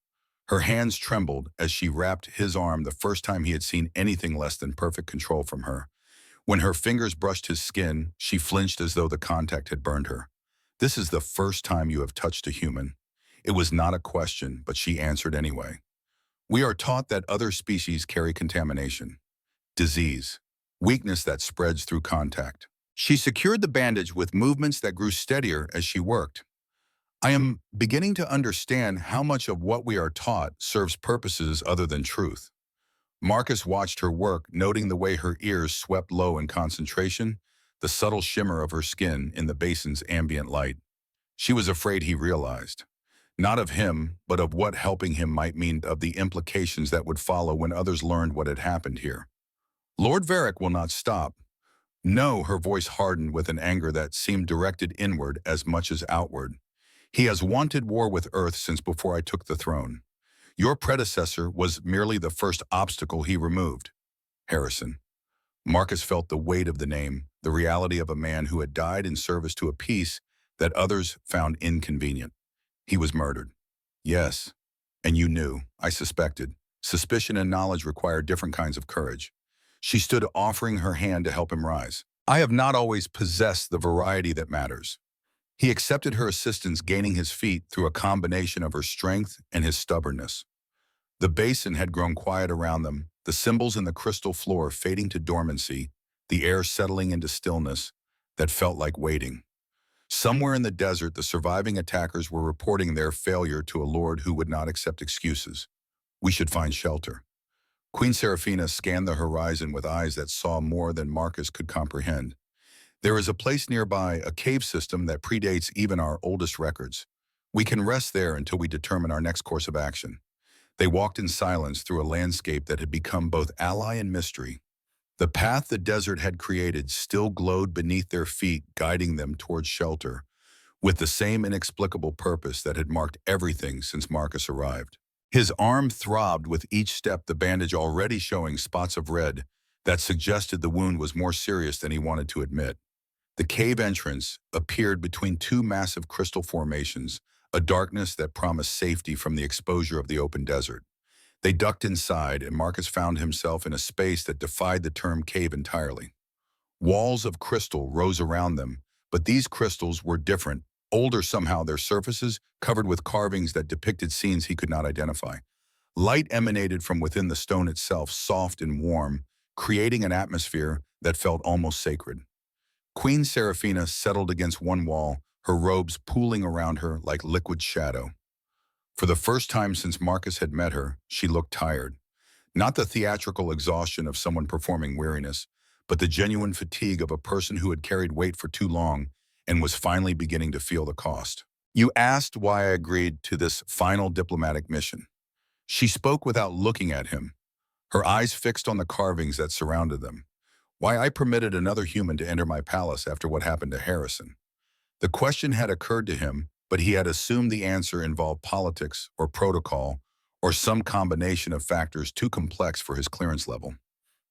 Her hands trembled as she wrapped his arm, the first time he had seen anything less than perfect control from her. When her fingers brushed his skin, she flinched as though the contact had burned her. "This is the first time you have touched a human." It was not a question, but she answered anyway. "We are taught that other species carry contamination, disease, weakness that spreads through contact." She secured the bandage with movements that grew steadier as she worked. "I am beginning to understand how much of what we are taught serves purposes other than truth." Marcus watched her work, noting the way her ears swept low in concentration, the subtle shimmer of her skin in the basin's ambient light. She was afraid he realized. Not of him, but of what helping him might mean, of the implications that would follow when others learned what had happened here. "Lord Varric will not stop." "No," her voice hardened with an anger that seemed directed inward as much as outward. "He has wanted war with Earth since before I took the throne. Your predecessor was merely the first obstacle he removed." Harrison. Marcus felt the weight of the name, the reality of a man who had died in service to a peace that others found inconvenient. "He was murdered." "Yes. And you knew." "I suspected." Suspicion and knowledge require different kinds of courage. She stood, offering her hand to help him rise. "I have not always possessed the variety that matters." He accepted her assistance, gaining his feet through a combination of her strength and his stubbornness. The basin had grown quiet around them, the symbols in the crystal floor fading to dormancy, the air settling into stillness that felt like waiting. Somewhere in the desert, the surviving attackers were reporting their failure to a lord who would not accept excuses. "We should find shelter." Queen Seraphina scanned the horizon with eyes that saw more than Marcus could comprehend. "There is a place nearby, a cave system that predates even our oldest records. We can rest there until we determine our next course of action." They walked in silence through a landscape that had become both ally and mystery. The path the desert had created still glowed beneath their feet, guiding them towards shelter, with the same inexplicable purpose that had marked everything since Marcus arrived. His arm throbbed with each step, the bandage already showing spots of red that suggested the wound was more serious than he wanted to admit. The cave entrance appeared between two massive crystal formations, a darkness that promised safety from the exposure of the open desert. They ducked inside, and Marcus found himself in a space that defied the term cave entirely. Walls of crystal rose around them, but these crystals were different, older somehow, their surfaces covered with carvings that depicted scenes he could not identify. Light emanated from within the stone itself, soft and warm, creating an atmosphere that felt almost sacred. Queen Seraphina settled against one wall, her robes pooling around her like liquid shadow. For the first time since Marcus had met her, she looked tired. Not the theatrical exhaustion of someone performing weariness, but the genuine fatigue of a person who had carried weight for too long and was finally beginning to feel the cost. "You asked why I agreed to this final diplomatic mission." She spoke without looking at him, her eyes fixed on the carvings that surrounded them. "Why I permitted another human to enter my palace after what happened to Harrison." The question had occurred to him, but he had assumed the answer involved politics or protocol or some combination of factors too complex for his clearance level.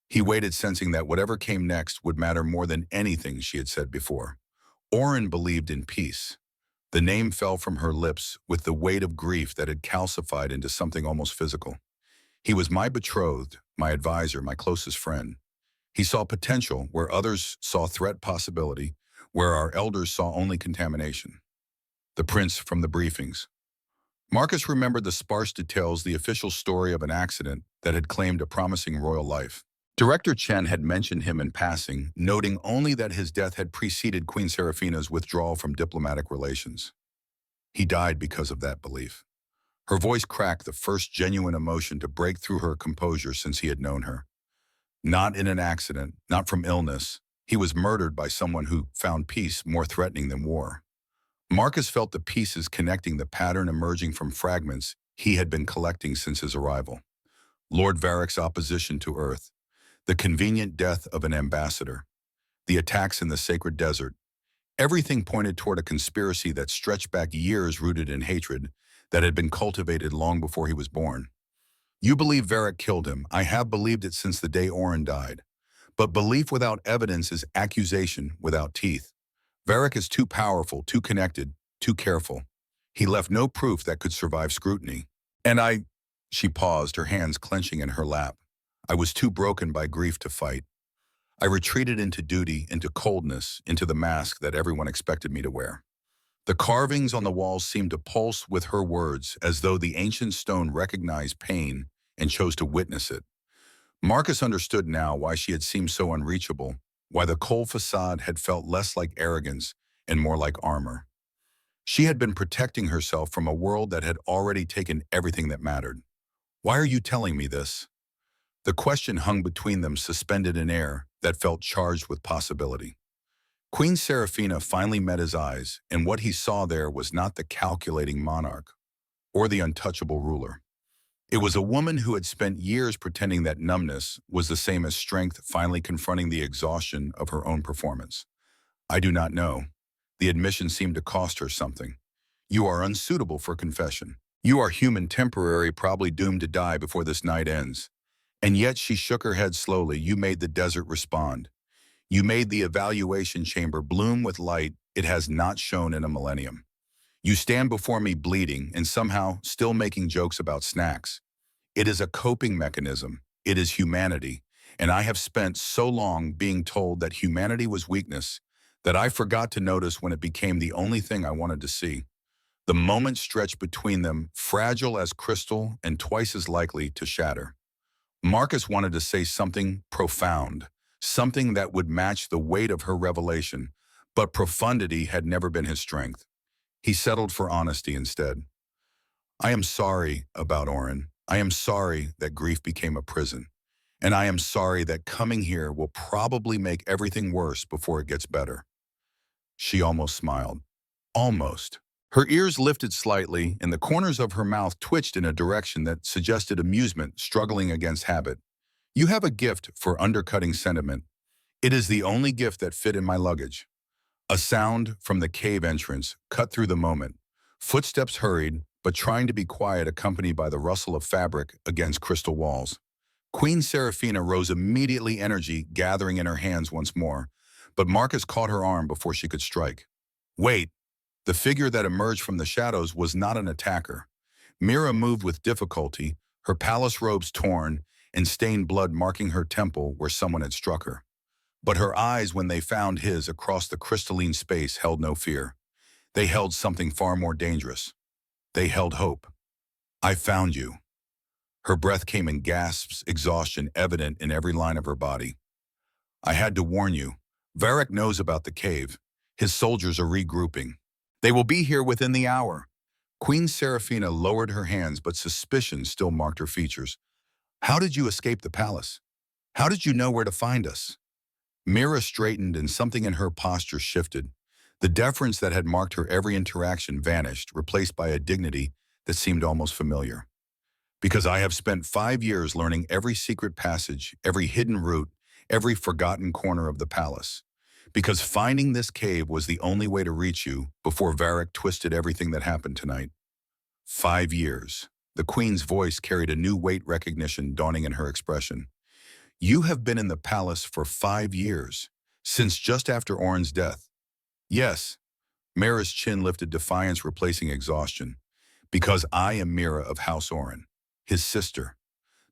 He waited, sensing that whatever came next would matter more than anything she had said before. Oren believed in peace. The name fell from her lips with the weight of grief that had calcified into something almost physical. "He was my betrothed, my advisor, my closest friend. He saw potential where others saw threat possibility, where our elders saw only contamination." The prince from the briefings. Marcus remembered the sparse details, the official story of an accident that had claimed a promising royal life. Director Chen had mentioned him in passing, noting only that his death had preceded Queen Seraphina's withdrawal from diplomatic relations. He died because of that belief. Her voice cracked, the first genuine emotion to break through her composure since he had known her. Not in an accident, not from illness. He was murdered by someone who found peace more threatening than war. Marcus felt the pieces connecting, the pattern emerging from fragments he had been collecting since his arrival. Lord Varric's opposition to Earth, the convenient death of an ambassador, the attacks in the sacred desert. Everything pointed toward a conspiracy that stretched back years, rooted in hatred that had been cultivated long before he was born. "You believe Varric killed him. I have believed it since the day Oren died. But belief without evidence is accusation without teeth. Varric is too powerful, too connected, too careful. He left no proof that could survive scrutiny. And I—" She paused, her hands clenching in her lap. "I was too broken by grief to fight. I retreated into duty, into coldness, into the mask that everyone expected me to wear." The carvings on the walls seemed to pulse with her words, as though the ancient stone recognized pain and chose to witness it. Marcus understood now why she had seemed so unreachable, why the cold facade had felt less like arrogance and more like armor. She had been protecting herself from a world that had already taken everything that mattered. "Why are you telling me this?" The question hung between them, suspended in air that felt charged with possibility. Queen Seraphina finally met his eyes, and what he saw there was not the calculating monarch or the untouchable ruler. It was a woman who had spent years pretending that numbness was the same as strength, finally confronting the exhaustion of her own performance. "I do not know." The admission seemed to cost her something. "You are unsuitable for confession. You are human, temporary, probably doomed to die before this night ends." And yet she shook her head slowly. "You made the desert respond. You made the evaluation chamber bloom with light it has not shown in a millennium. You stand before me bleeding and somehow still making jokes about snacks. It is a coping mechanism. It is humanity. And I have spent so long being told that humanity was weakness that I forgot to notice when it became the only thing I wanted to see." The moment stretched between them, fragile as crystal and twice as likely to shatter. Marcus wanted to say something profound, something that would match the weight of her revelation, but profundity had never been his strength. He settled for honesty instead. "I am sorry about Oren. I am sorry that grief became a prison. And I am sorry that coming here will probably make everything worse before it gets better." She almost smiled. Almost. Her ears lifted slightly, and the corners of her mouth twitched in a direction that suggested amusement struggling against habit. "You have a gift for undercutting sentiment. It is the only gift that fit in my luggage." A sound from the cave entrance cut through the moment. Footsteps hurried, but trying to be quiet, accompanied by the rustle of fabric against crystal walls. Queen Seraphina rose immediately, energy gathering in her hands once more, but Marcus caught her arm before she could strike. "Wait." The figure that emerged from the shadows was not an attacker. Mira moved with difficulty, her palace robes torn and stained blood marking her temple where someone had struck her. But her eyes, when they found his across the crystalline space, held no fear. They held something far more dangerous. They held hope. I found you. Her breath came in gasps, exhaustion evident in every line of her body. I had to warn you. Varric knows about the cave. His soldiers are regrouping. They will be here within the hour. Queen Seraphina lowered her hands, but suspicion still marked her features. How did you escape the palace? How did you know where to find us? Mira straightened and something in her posture shifted. The deference that had marked her every interaction vanished, replaced by a dignity that seemed almost familiar. Because I have spent 5 years learning every secret passage, every hidden route, every forgotten corner of the palace. Because finding this cave was the only way to reach you before Varric twisted everything that happened tonight. 5 years. The Queen's voice carried a new weight recognition dawning in her expression. You have been in the palace for 5 years, since just after Orin's death. Yes, Mira's chin lifted defiance replacing exhaustion. Because I am Mira of House Orin, his sister.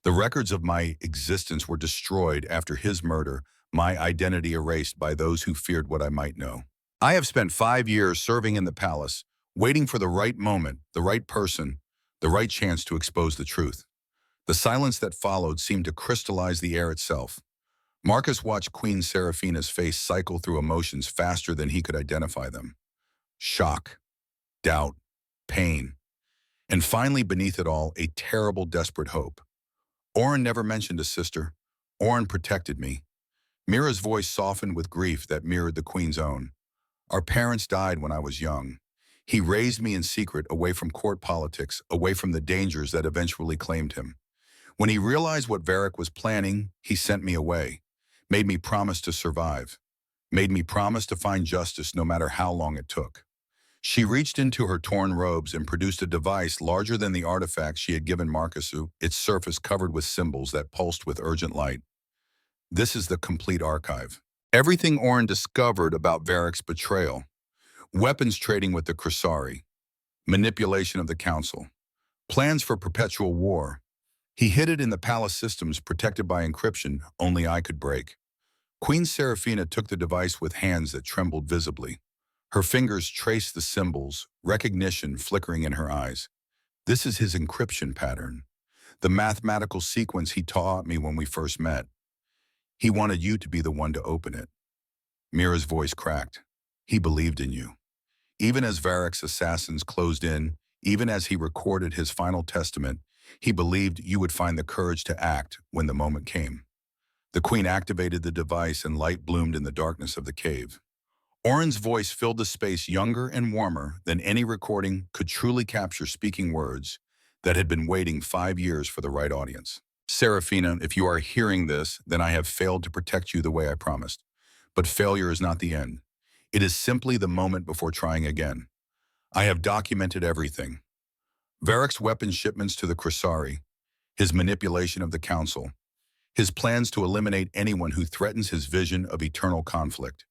The records of my existence were destroyed after his murder, my identity erased by those who feared what I might know. I have spent 5 years serving in the palace, waiting for the right moment, the right person, the right chance to expose the truth. The silence that followed seemed to crystallize the air itself. Marcus watched Queen Seraphina's face cycle through emotions faster than he could identify them. Shock, doubt, pain, and finally beneath it all, a terrible, desperate hope. Orin never mentioned a sister. Orin protected me. Mira's voice softened with grief that mirrored the Queen's own. Our parents died when I was young. He raised me in secret, away from court politics, away from the dangers that eventually claimed him. When he realized what Varric was planning, he sent me away, made me promise to survive, made me promise to find justice no matter how long it took. She reached into her torn robes and produced a device larger than the artifact she had given Marcus, its surface covered with symbols that pulsed with urgent light. This is the complete archive. Everything Orin discovered about Varric's betrayal, weapons trading with the Crisari, manipulation of the Council, plans for perpetual war. He hid it in the palace systems protected by encryption only I could break. Queen Seraphina took the device with hands that trembled visibly. Her fingers traced the symbols, recognition flickering in her eyes. This is his encryption pattern, the mathematical sequence he taught me when we first met. He wanted you to be the one to open it. Mira's voice cracked. He believed in you. Even as Varric's assassins closed in, even as he recorded his final testament, he believed you would find the courage to act when the moment came. The Queen activated the device and light bloomed in the darkness of the cave. Orin's voice filled the space younger and warmer than any recording could truly capture, speaking words that had been waiting 5 years for the right audience. Seraphina, if you are hearing this, then I have failed to protect you the way I promised. But failure is not the end. It is simply the moment before trying again. I have documented everything. Varric's weapon shipments to the Crisari, his manipulation of the Council, his plans to eliminate anyone who threatens his vision of eternal conflict.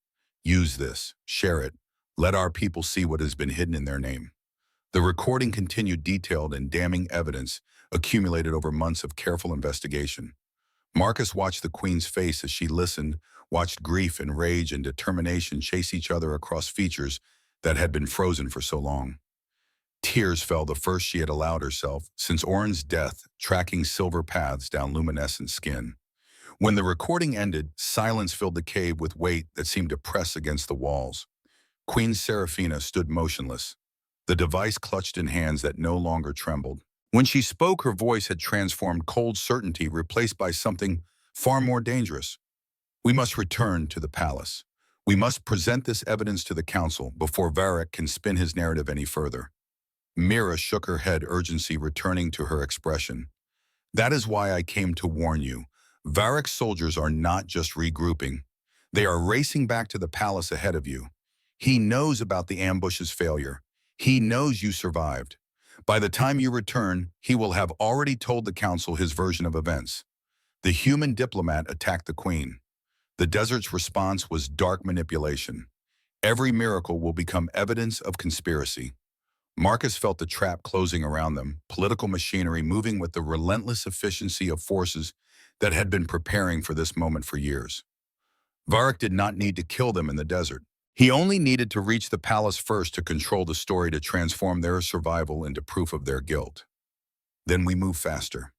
Use this, share it, let our people see what has been hidden in their name. The recording continued, detailed and damning evidence accumulated over months of careful investigation. Marcus watched the Queen's face as she listened, watched grief and rage and determination chase each other across features that had been frozen for so long. Tears fell, the first she had allowed herself since Orin's death, tracking silver paths down luminescent skin. When the recording ended, silence filled the cave with weight that seemed to press against the walls. Queen Seraphina stood motionless, the device clutched in hands that no longer trembled. When she spoke, her voice had transformed cold certainty, replaced by something far more dangerous. We must return to the palace. We must present this evidence to the Council before Varric can spin his narrative any further. Mira shook her head, urgency returning to her expression. That is why I came to warn you. Varric's soldiers are not just regrouping. They are racing back to the palace ahead of you. He knows about the ambush's failure. He knows you survived. By the time you return, he will have already told the Council his version of events. The human diplomat attacked the Queen. The desert's response was dark manipulation. Every miracle will become evidence of conspiracy. Marcus felt the trap closing around them, political machinery moving with the relentless efficiency of forces that had been preparing for this moment for years. Varric did not need to kill them in the desert. He only needed to reach the palace first to control the story to transform their survival into proof of their guilt. Then we move faster.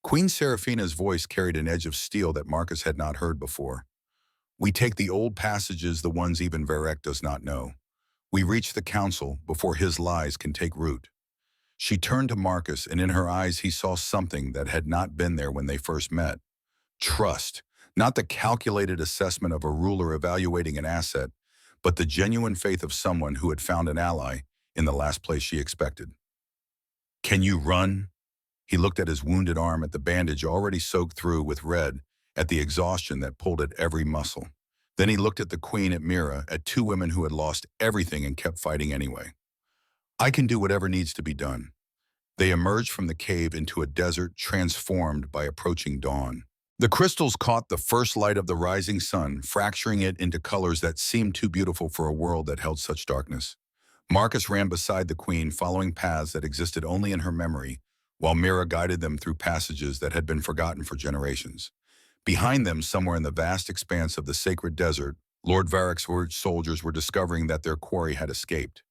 Queen Seraphina's voice carried an edge of steel that Marcus had not heard before. We take the old passages, the ones even Varric does not know. We reach the council before his lies can take root. She turned to Marcus, and in her eyes he saw something that had not been there when they first met. Trust, not the calculated assessment of a ruler evaluating an asset, but the genuine faith of someone who had found an ally in the last place she expected. "Can you run?" He looked at his wounded arm, at the bandage already soaked through with red, at the exhaustion that pulled at every muscle. Then he looked at the queen, at Mira, at two women who had lost everything and kept fighting anyway. "I can do whatever needs to be done." They emerged from the cave into a desert transformed by approaching dawn. The crystals caught the first light of the rising sun, fracturing it into colors that seemed too beautiful for a world that held such darkness. Marcus ran beside the queen, following paths that existed only in her memory, while Mira guided them through passages that had been forgotten for generations. Behind them, somewhere in the vast expanse of the sacred desert, Lord Varric's soldiers were discovering that their quarry had escaped.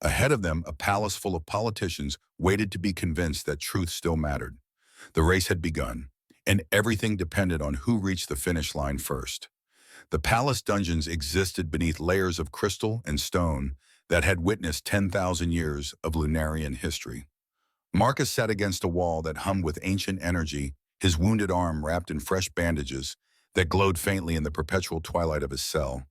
Ahead of them, a palace full of politicians waited to be convinced that truth still mattered. The race had begun, and everything depended on who reached the finish line first. The palace dungeons existed beneath layers of crystal and stone that had witnessed 10,000 years of Lunarian history. Marcus sat against a wall that hummed with ancient energy, his wounded arm wrapped in fresh bandages that glowed faintly in the perpetual twilight of his cell.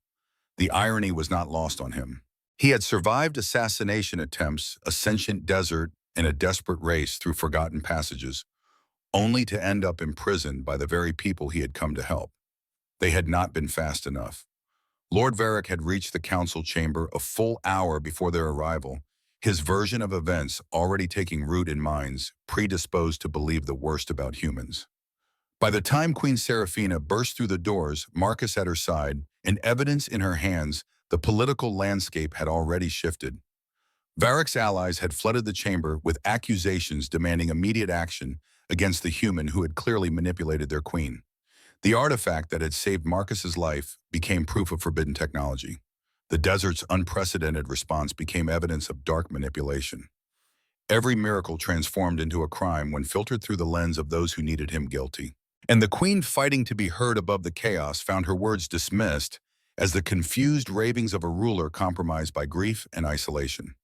The irony was not lost on him. He had survived assassination attempts, a sentient desert, and a desperate race through forgotten passages, only to end up imprisoned by the very people he had come to help. They had not been fast enough. Lord Varric had reached the council chamber a full hour before their arrival, his version of events already taking root in minds predisposed to believe the worst about humans. By the time Queen Seraphina burst through the doors, Marcus at her side, and evidence in her hands, the political landscape had already shifted. Varric's allies had flooded the chamber with accusations demanding immediate action against the human who had clearly manipulated their queen. The artifact that had saved Marcus's life became proof of forbidden technology. The desert's unprecedented response became evidence of dark manipulation. Every miracle transformed into a crime when filtered through the lens of those who needed him guilty. And the queen, fighting to be heard above the chaos, found her words dismissed as the confused ravings of a ruler compromised by grief and isolation.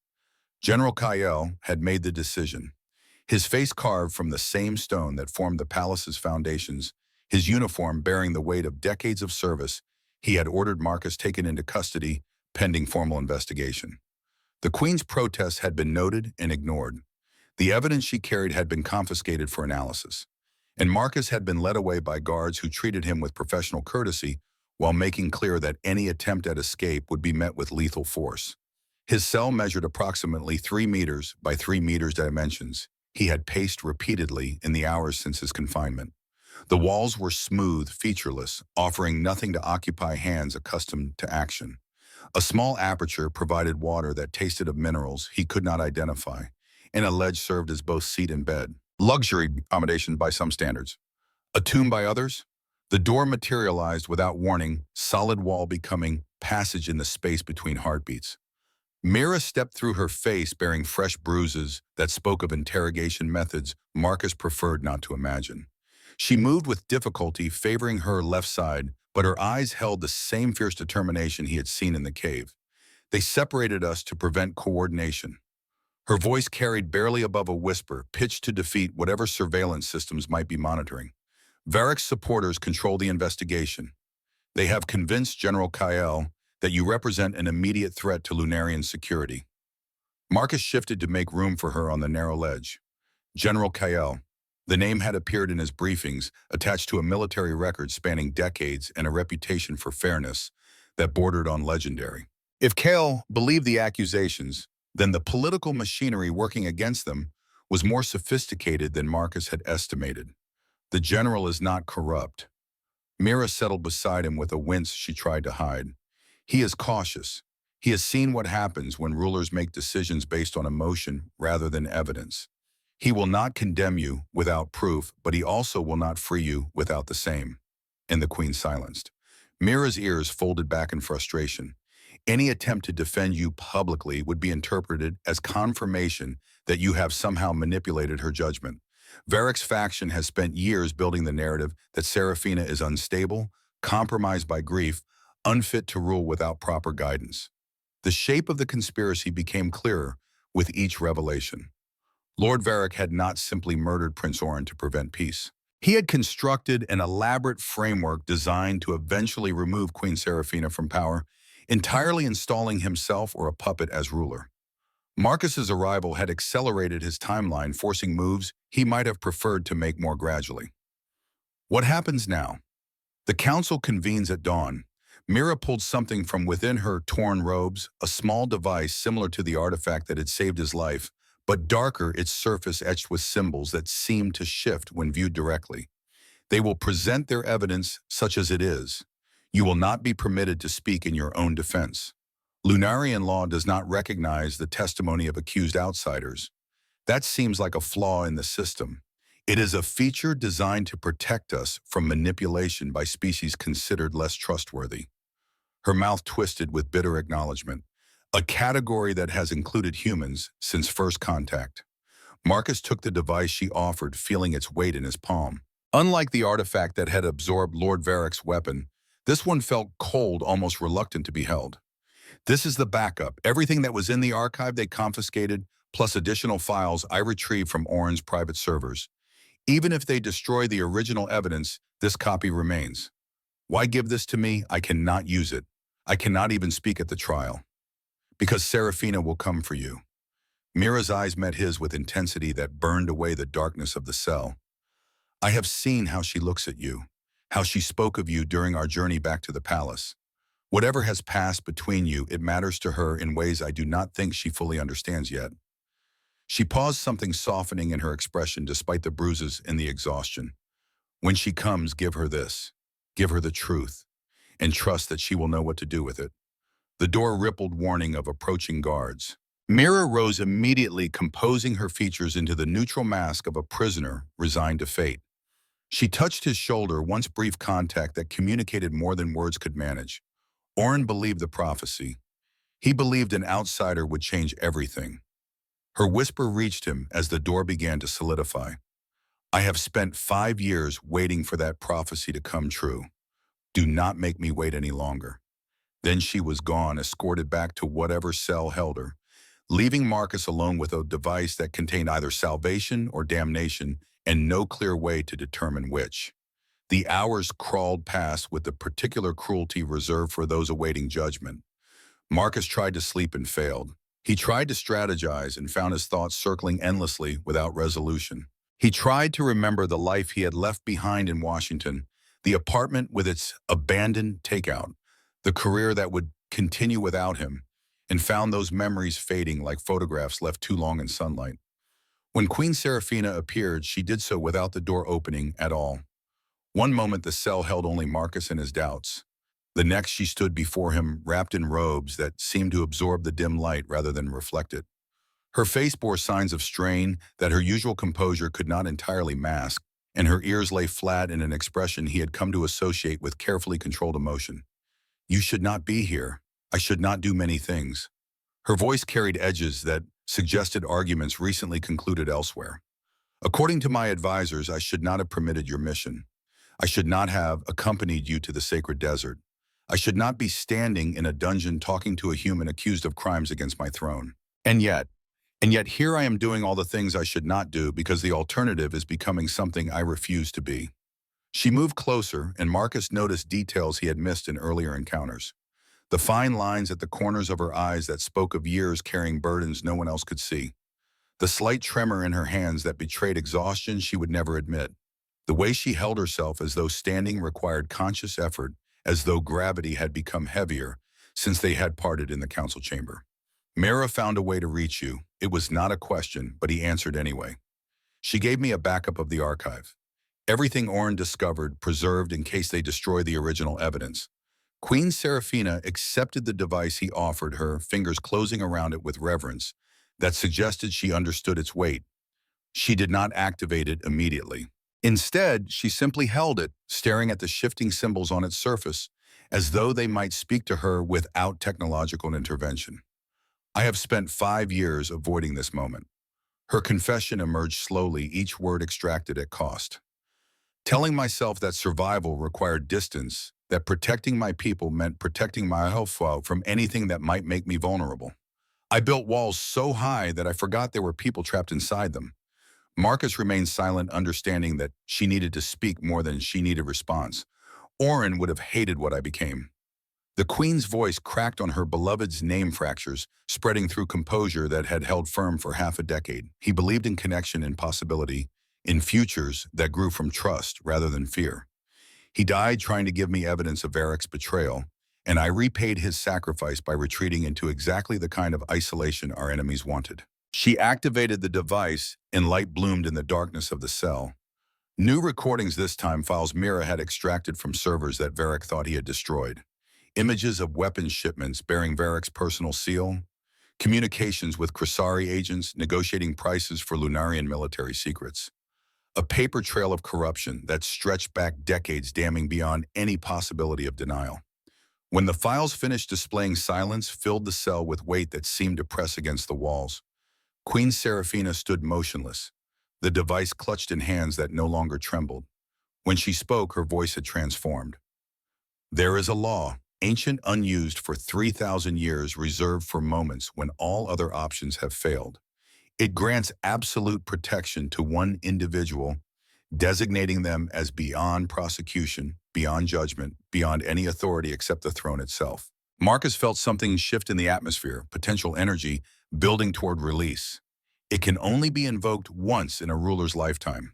General Kael had made the decision. His face carved from the same stone that formed the palace's foundations, his uniform bearing the weight of decades of service, he had ordered Marcus taken into custody, pending formal investigation. The queen's protests had been noted and ignored. The evidence she carried had been confiscated for analysis, and Marcus had been led away by guards who treated him with professional courtesy while making clear that any attempt at escape would be met with lethal force. His cell measured approximately 3 meters by 3 meters dimensions. He had paced repeatedly in the hours since his confinement. The walls were smooth, featureless, offering nothing to occupy hands accustomed to action. A small aperture provided water that tasted of minerals he could not identify, and a ledge served as both seat and bed. Luxury accommodation by some standards. A tomb by others? The door materialized without warning, solid wall becoming passage in the space between heartbeats. Mira stepped through, her face bearing fresh bruises that spoke of interrogation methods Marcus preferred not to imagine. She moved with difficulty, favoring her left side, but her eyes held the same fierce determination he had seen in the cave. "They separated us to prevent coordination." Her voice carried barely above a whisper, pitched to defeat whatever surveillance systems might be monitoring. "Varric's supporters control the investigation. They have convinced General Kael that you represent an immediate threat to Lunarian security." Marcus shifted to make room for her on the narrow ledge. General Kael. The name had appeared in his briefings, attached to a military record spanning decades and a reputation for fairness that bordered on legendary. If Kael believed the accusations, then the political machinery working against them was more sophisticated than Marcus had estimated. "The general is not corrupt." Mira settled beside him with a wince she tried to hide. "He is cautious. He has seen what happens when rulers make decisions based on emotion rather than evidence. He will not condemn you without proof, but he also will not free you without the same. And the queen silenced. Mira's ears folded back in frustration. Any attempt to defend you publicly would be interpreted as confirmation that you have somehow manipulated her judgment. Varric's faction has spent years building the narrative that Serafina is unstable, compromised by grief, unfit to rule without proper guidance. The shape of the conspiracy became clearer with each revelation. Lord Varric had not simply murdered Prince Orin to prevent peace. He had constructed an elaborate framework designed to eventually remove Queen Serafina from power, entirely installing himself or a puppet as ruler. Marcus's arrival had accelerated his timeline, forcing moves he might have preferred to make more gradually. What happens now? The council convenes at dawn. Mira pulled something from within her torn robes, a small device similar to the artifact that had saved his life, but darker, its surface etched with symbols that seemed to shift when viewed directly. They will present their evidence such as it is. You will not be permitted to speak in your own defense. Lunarian law does not recognize the testimony of accused outsiders. That seems like a flaw in the system. It is a feature designed to protect us from manipulation by species considered less trustworthy. Her mouth twisted with bitter acknowledgement, a category that has included humans since first contact. Marcus took the device she offered, feeling its weight in his palm. Unlike the artifact that had absorbed Lord Varric's weapon, this one felt cold, almost reluctant to be held. This is the backup. Everything that was in the archive they confiscated, plus additional files I retrieved from Orin's private servers. Even if they destroy the original evidence, this copy remains. Why give this to me? I cannot use it. I cannot even speak at the trial. Because Serafina will come for you. Mira's eyes met his with intensity that burned away the darkness of the cell. I have seen how she looks at you, how she spoke of you during our journey back to the palace. Whatever has passed between you, it matters to her in ways I do not think she fully understands yet. She paused, something softening in her expression despite the bruises and the exhaustion. When she comes, give her this. Give her the truth, and trust that she will know what to do with it. The door rippled, warning of approaching guards. Mira rose immediately, composing her features into the neutral mask of a prisoner resigned to fate. She touched his shoulder, once brief contact that communicated more than words could manage. Orin believed the prophecy. He believed an outsider would change everything. Her whisper reached him as the door began to solidify. I have spent 5 years waiting for that prophecy to come true. Do not make me wait any longer. Then she was gone, escorted back to whatever cell held her, leaving Marcus alone with a device that contained either salvation or damnation and no clear way to determine which. The hours crawled past with the particular cruelty reserved for those awaiting judgment. Marcus tried to sleep and failed. He tried to strategize and found his thoughts circling endlessly without resolution. He tried to remember the life he had left behind in Washington, the apartment with its abandoned takeout, the career that would continue without him, and found those memories fading like photographs left too long in sunlight. When Queen Serafina appeared, she did so without the door opening at all. One moment the cell held only Marcus and his doubts. The next she stood before him, wrapped in robes that seemed to absorb the dim light rather than reflect it. Her face bore signs of strain that her usual composure could not entirely mask, and her ears lay flat in an expression he had come to associate with carefully controlled emotion. You should not be here. I should not do many things. Her voice carried edges that suggested arguments recently concluded elsewhere. According to my advisors, I should not have permitted your mission. I should not have accompanied you to the sacred desert. I should not be standing in a dungeon talking to a human accused of crimes against my throne. And yet here I am doing all the things I should not do because the alternative is becoming something I refuse to be. She moved closer, and Marcus noticed details he had missed in earlier encounters. The fine lines at the corners of her eyes that spoke of years carrying burdens no one else could see. The slight tremor in her hands that betrayed exhaustion she would never admit. The way she held herself as though standing required conscious effort, as though gravity had become heavier since they had parted in the council chamber. Mira found a way to reach you. It was not a question, but he answered anyway. She gave me a backup of the archive. Everything Orin discovered, preserved in case they destroy the original evidence. Queen Seraphina accepted the device he offered her, fingers closing around it with reverence that suggested she understood its weight. She did not activate it immediately. Instead, she simply held it, staring at the shifting symbols on its surface, as though they might speak to her without technological intervention. I have spent 5 years avoiding this moment. Her confession emerged slowly, each word extracted at cost. Telling myself that survival required distance, that protecting my people meant protecting my health from anything that might make me vulnerable. I built walls so high that I forgot there were people trapped inside them. Marcus remained silent, understanding that she needed to speak more than she needed response. Orin would have hated what I became. The queen's voice cracked on her beloved's name fractures, spreading through composure that had held firm for half a decade. He believed in connection and possibility, in futures that grew from trust rather than fear. He died trying to give me evidence of Varric's betrayal, and I repaid his sacrifice by retreating into exactly the kind of isolation our enemies wanted. She activated the device, and light bloomed in the darkness of the cell. New recordings, this time files Mira had extracted from servers that Varric thought he had destroyed. Images of weapons shipments bearing Varric's personal seal, communications with Krasari agents negotiating prices for Lunarian military secrets. A paper trail of corruption that stretched back decades, damning beyond any possibility of denial. When the files finished displaying, silence filled the cell with weight that seemed to press against the walls. Queen Seraphina stood motionless, the device clutched in hands that no longer trembled. When she spoke, her voice had transformed. There is a law, ancient, unused for 3,000 years, reserved for moments when all other options have failed. It grants absolute protection to one individual, designating them as beyond prosecution, beyond judgment, beyond any authority except the throne itself. Marcus felt something shift in the atmosphere, potential energy building toward release. It can only be invoked once in a ruler's lifetime.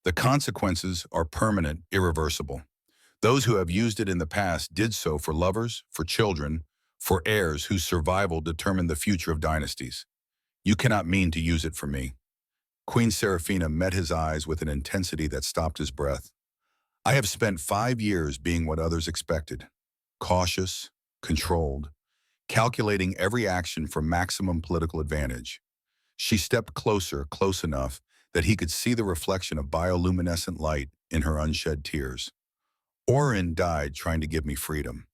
The consequences are permanent, irreversible. Those who have used it in the past did so for lovers, for children, for heirs whose survival determined the future of dynasties. You cannot mean to use it for me. Queen Seraphina met his eyes with an intensity that stopped his breath. I have spent 5 years being what others expected. Cautious, controlled, calculating every action for maximum political advantage. She stepped closer, close enough that he could see the reflection of bioluminescent light in her unshed tears. Orin died trying to give me freedom.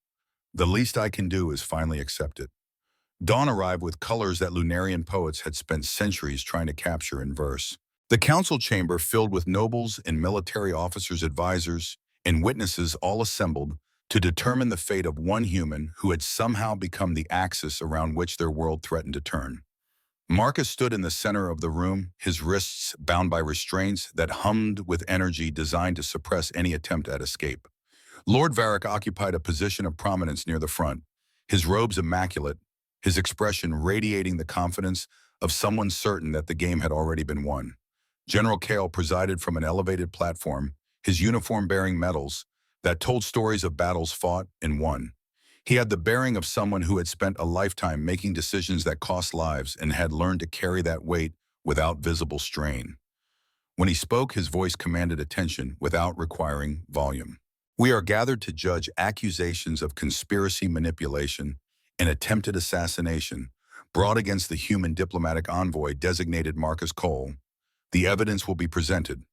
The least I can do is finally accept it. Dawn arrived with colors that Lunarian poets had spent centuries trying to capture in verse. The council chamber filled with nobles and military officers, advisors, and witnesses all assembled to determine the fate of one human who had somehow become the axis around which their world threatened to turn. Marcus stood in the center of the room, his wrists bound by restraints that hummed with energy designed to suppress any attempt at escape. Lord Varric occupied a position of prominence near the front, his robes immaculate, his expression radiating the confidence of someone certain that the game had already been won. General Kale presided from an elevated platform, his uniform bearing medals that told stories of battles fought and won. He had the bearing of someone who had spent a lifetime making decisions that cost lives and had learned to carry that weight without visible strain. When he spoke, his voice commanded attention without requiring volume. We are gathered to judge accusations of conspiracy, manipulation, and attempted assassination brought against the human diplomatic envoy designated Marcus Cole. The evidence will be presented.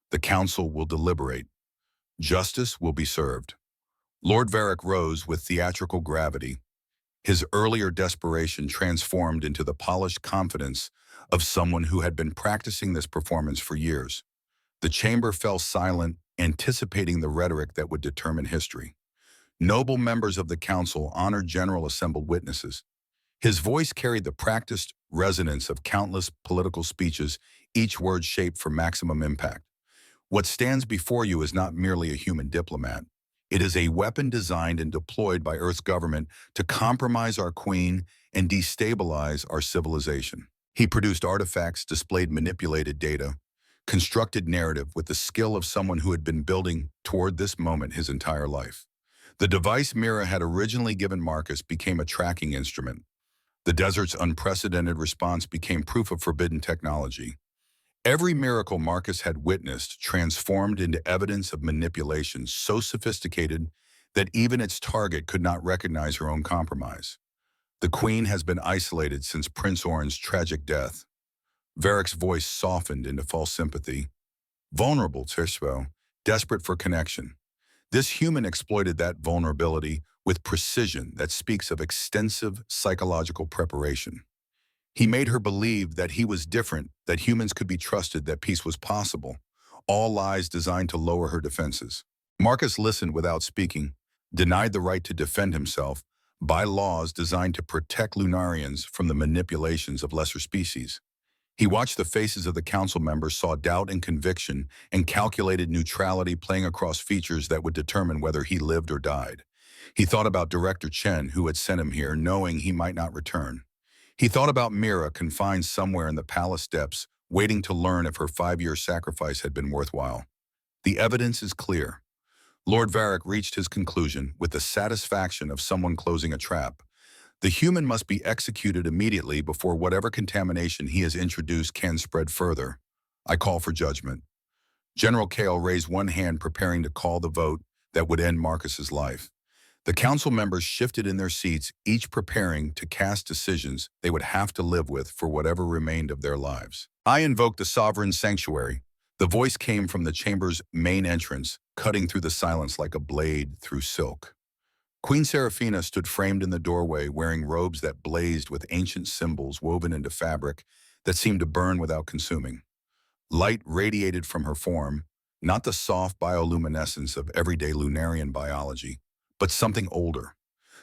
The council will deliberate. Justice will be served. Lord Varric rose with theatrical gravity, his earlier desperation transformed into the polished confidence of someone who had been practicing this performance for years. The chamber fell silent, anticipating the rhetoric that would determine history. Noble members of the council honored General assembled witnesses. His voice carried the practiced resonance of countless political speeches, each word shaped for maximum impact. What stands before you is not merely a human diplomat. It is a weapon designed and deployed by Earth's government to compromise our queen and destabilize our civilization. He produced artifacts, displayed manipulated data, constructed narrative with the skill of someone who had been building toward this moment his entire life. The device Mira had originally given Marcus became a tracking instrument. The desert's unprecedented response became proof of forbidden technology. Every miracle Marcus had witnessed transformed into evidence of manipulation so sophisticated that even its target could not recognize her own compromise. The Queen has been isolated since Prince Oren's tragic death. Varric's voice softened into false sympathy. Vulnerable, Tishbo, desperate for connection. This human exploited that vulnerability with precision that speaks of extensive psychological preparation. He made her believe that he was different, that humans could be trusted, that peace was possible. All lies designed to lower her defenses. Marcus listened without speaking, denied the right to defend himself by laws designed to protect Lunarians from the manipulations of lesser species. He watched the faces of the council members, saw doubt and conviction, and calculated neutrality playing across features that would determine whether he lived or died. He thought about Director Chen, who had sent him here, knowing he might not return. He thought about Mira, confined somewhere in the palace depths, waiting to learn if her 5-year sacrifice had been worthwhile. The evidence is clear. Lord Varric reached his conclusion with the satisfaction of someone closing a trap. The human must be executed immediately before whatever contamination he has introduced can spread further. I call for judgment. General Kale raised one hand, preparing to call the vote that would end Marcus's life. The council members shifted in their seats, each preparing to cast decisions they would have to live with for whatever remained of their lives. I invoked the sovereign sanctuary. The voice came from the chamber's main entrance, cutting through the silence like a blade through silk. Queen Seraphina stood framed in the doorway, wearing robes that blazed with ancient symbols woven into fabric that seemed to burn without consuming. Light radiated from her form, not the soft bioluminescence of everyday Lunarian biology, but something older,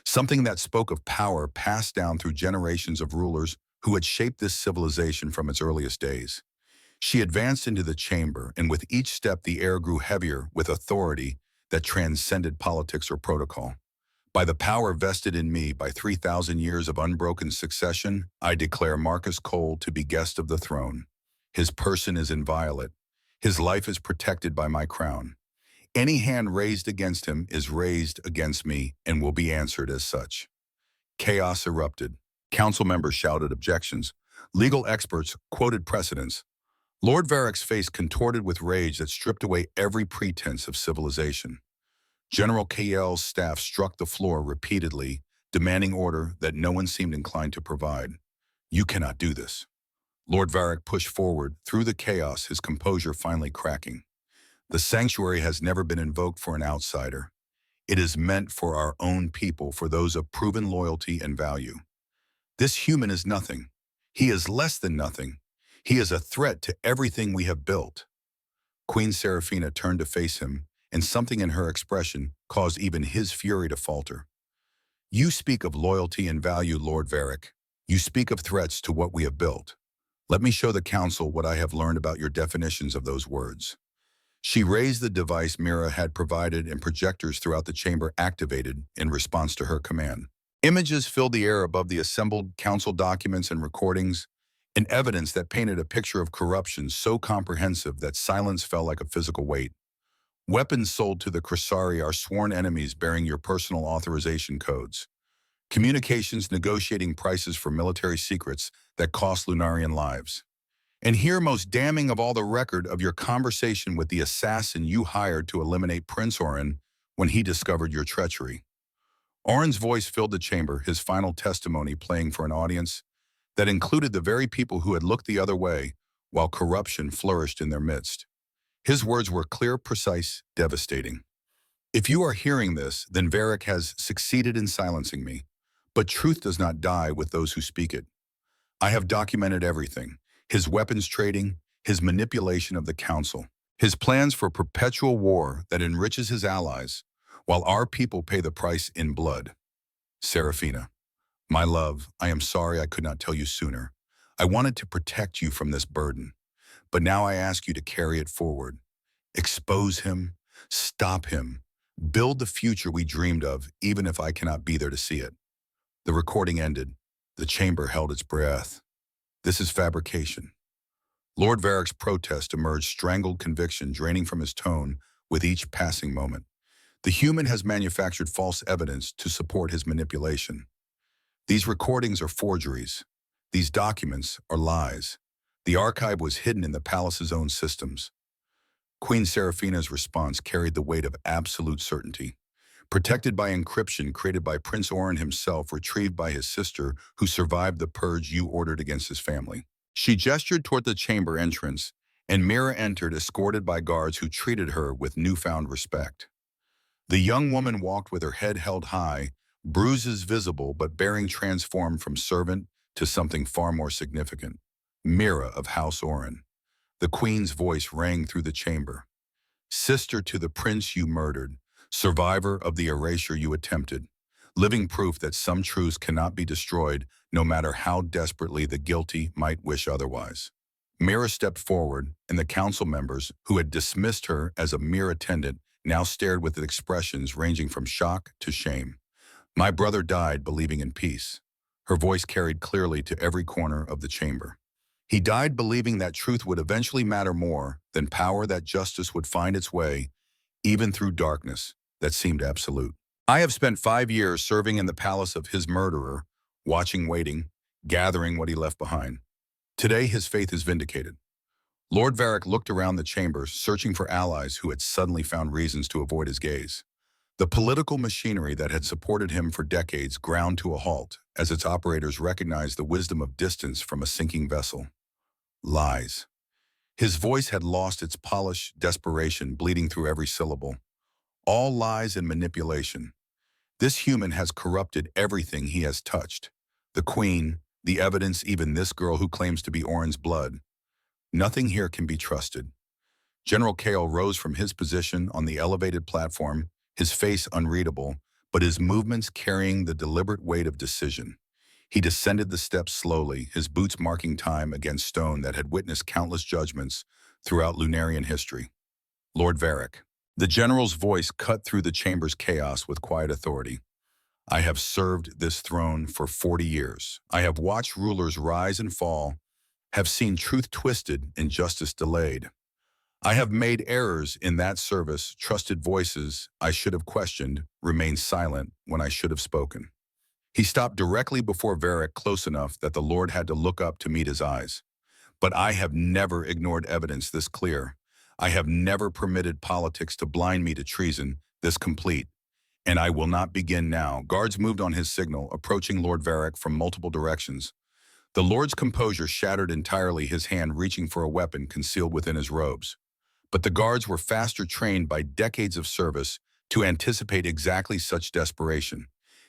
something that spoke of power passed down through generations of rulers who had shaped this civilization from its earliest days. She advanced into the chamber, and with each step the air grew heavier with authority that transcended politics or protocol. By the power vested in me by 3,000 years of unbroken succession, I declare Marcus Cole to be guest of the throne. His person is inviolate. His life is protected by my crown. Any hand raised against him is raised against me and will be answered as such. Chaos erupted. Council members shouted objections. Legal experts quoted precedents. Lord Varric's face contorted with rage that stripped away every pretense of civilization. General Kael's staff struck the floor repeatedly, demanding order that no one seemed inclined to provide. You cannot do this. Lord Varric pushed forward through the chaos, his composure finally cracking. The sanctuary has never been invoked for an outsider. It is meant for our own people, for those of proven loyalty and value. This human is nothing. He is less than nothing. He is a threat to everything we have built. Queen Seraphina turned to face him, and something in her expression caused even his fury to falter. You speak of loyalty and value, Lord Varric. You speak of threats to what we have built. Let me show the council what I have learned about your definitions of those words. She raised the device Mira had provided, and projectors throughout the chamber activated in response to her command. Images filled the air above the assembled council documents and recordings, an evidence that painted a picture of corruption so comprehensive that silence felt like a physical weight. Weapons sold to the Krasari are sworn enemies bearing your personal authorization codes. Communications negotiating prices for military secrets that cost Lunarian lives. And here, most damning of all, the record of your conversation with the assassin you hired to eliminate Prince Oren when he discovered your treachery. Oren's voice filled the chamber, his final testimony playing for an audience that included the very people who had looked the other way while corruption flourished in their midst. His words were clear, precise, devastating. If you are hearing this, then Varric has succeeded in silencing me. But truth does not die with those who speak it. I have documented everything. His weapons trading, his manipulation of the council, his plans for perpetual war that enriches his allies, while our people pay the price in blood. Seraphina, my love, I am sorry I could not tell you sooner. I wanted to protect you from this burden. But now I ask you to carry it forward. Expose him, stop him, build the future we dreamed of, even if I cannot be there to see it. The recording ended. The chamber held its breath. This is fabrication. Lord Varric's protest emerged, strangled conviction draining from his tone with each passing moment. The human has manufactured false evidence to support his manipulation. These recordings are forgeries. These documents are lies. The archive was hidden in the palace's own systems. Queen Seraphina's response carried the weight of absolute certainty. protected by encryption created by Prince Orin himself, retrieved by his sister, who survived the purge you ordered against his family. She gestured toward the chamber entrance, and Mira entered, escorted by guards who treated her with newfound respect. The young woman walked with her head held high, bruises visible but bearing transformed from servant to something far more significant. Mira of House Orin. The queen's voice rang through the chamber. Sister to the prince you murdered, survivor of the erasure you attempted, living proof that some truths cannot be destroyed no matter how desperately the guilty might wish otherwise. Mira stepped forward, and the council members, who had dismissed her as a mere attendant, now stared with expressions ranging from shock to shame. My brother died believing in peace. Her voice carried clearly to every corner of the chamber. He died believing that truth would eventually matter more than power, that justice would find its way, even through darkness that seemed absolute. I have spent 5 years serving in the palace of his murderer, watching, waiting, gathering what he left behind. Today his faith is vindicated. Lord Varric looked around the chamber, searching for allies who had suddenly found reasons to avoid his gaze. The political machinery that had supported him for decades ground to a halt as its operators recognized the wisdom of distance from a sinking vessel. Lies. His voice had lost its polish, desperation bleeding through every syllable. All lies and manipulation. This human has corrupted everything he has touched. The queen, the evidence, even this girl who claims to be Orin's blood. Nothing here can be trusted. General Kale rose from his position on the elevated platform, his face unreadable, but his movements carrying the deliberate weight of decision. He descended the steps slowly, his boots marking time against stone that had witnessed countless judgments throughout Lunarian history. Lord Varric. The general's voice cut through the chamber's chaos with quiet authority. I have served this throne for 40 years. I have watched rulers rise and fall, have seen truth twisted and justice delayed. I have made errors in that service, trusted voices I should have questioned, remained silent when I should have spoken. He stopped directly before Varric, close enough that the Lord had to look up to meet his eyes. But I have never ignored evidence this clear. I have never permitted politics to blind me to treason this complete. And I will not begin now. Guards moved on his signal, approaching Lord Varric from multiple directions. The Lord's composure shattered entirely, his hand reaching for a weapon concealed within his robes. But the guards were faster trained by decades of service to anticipate exactly such desperation.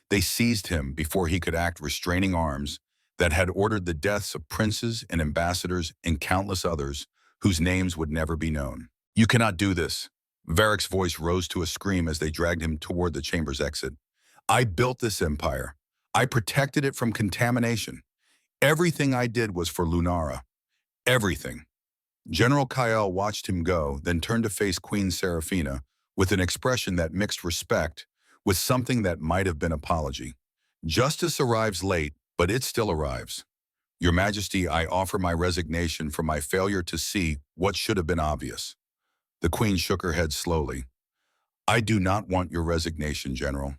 They seized him before he could act, restraining arms that had ordered the deaths of princes and ambassadors and countless others whose names would never be known. You cannot do this. Varric's voice rose to a scream as they dragged him toward the chamber's exit. I built this empire. I protected it from contamination. Everything I did was for Lunara. Everything. General Kyle watched him go, then turned to face Queen Seraphina with an expression that mixed respect with something that might have been apology. Justice arrives late, but it still arrives. Your Majesty, I offer my resignation for my failure to see what should have been obvious. The Queen shook her head slowly. I do not want your resignation, General.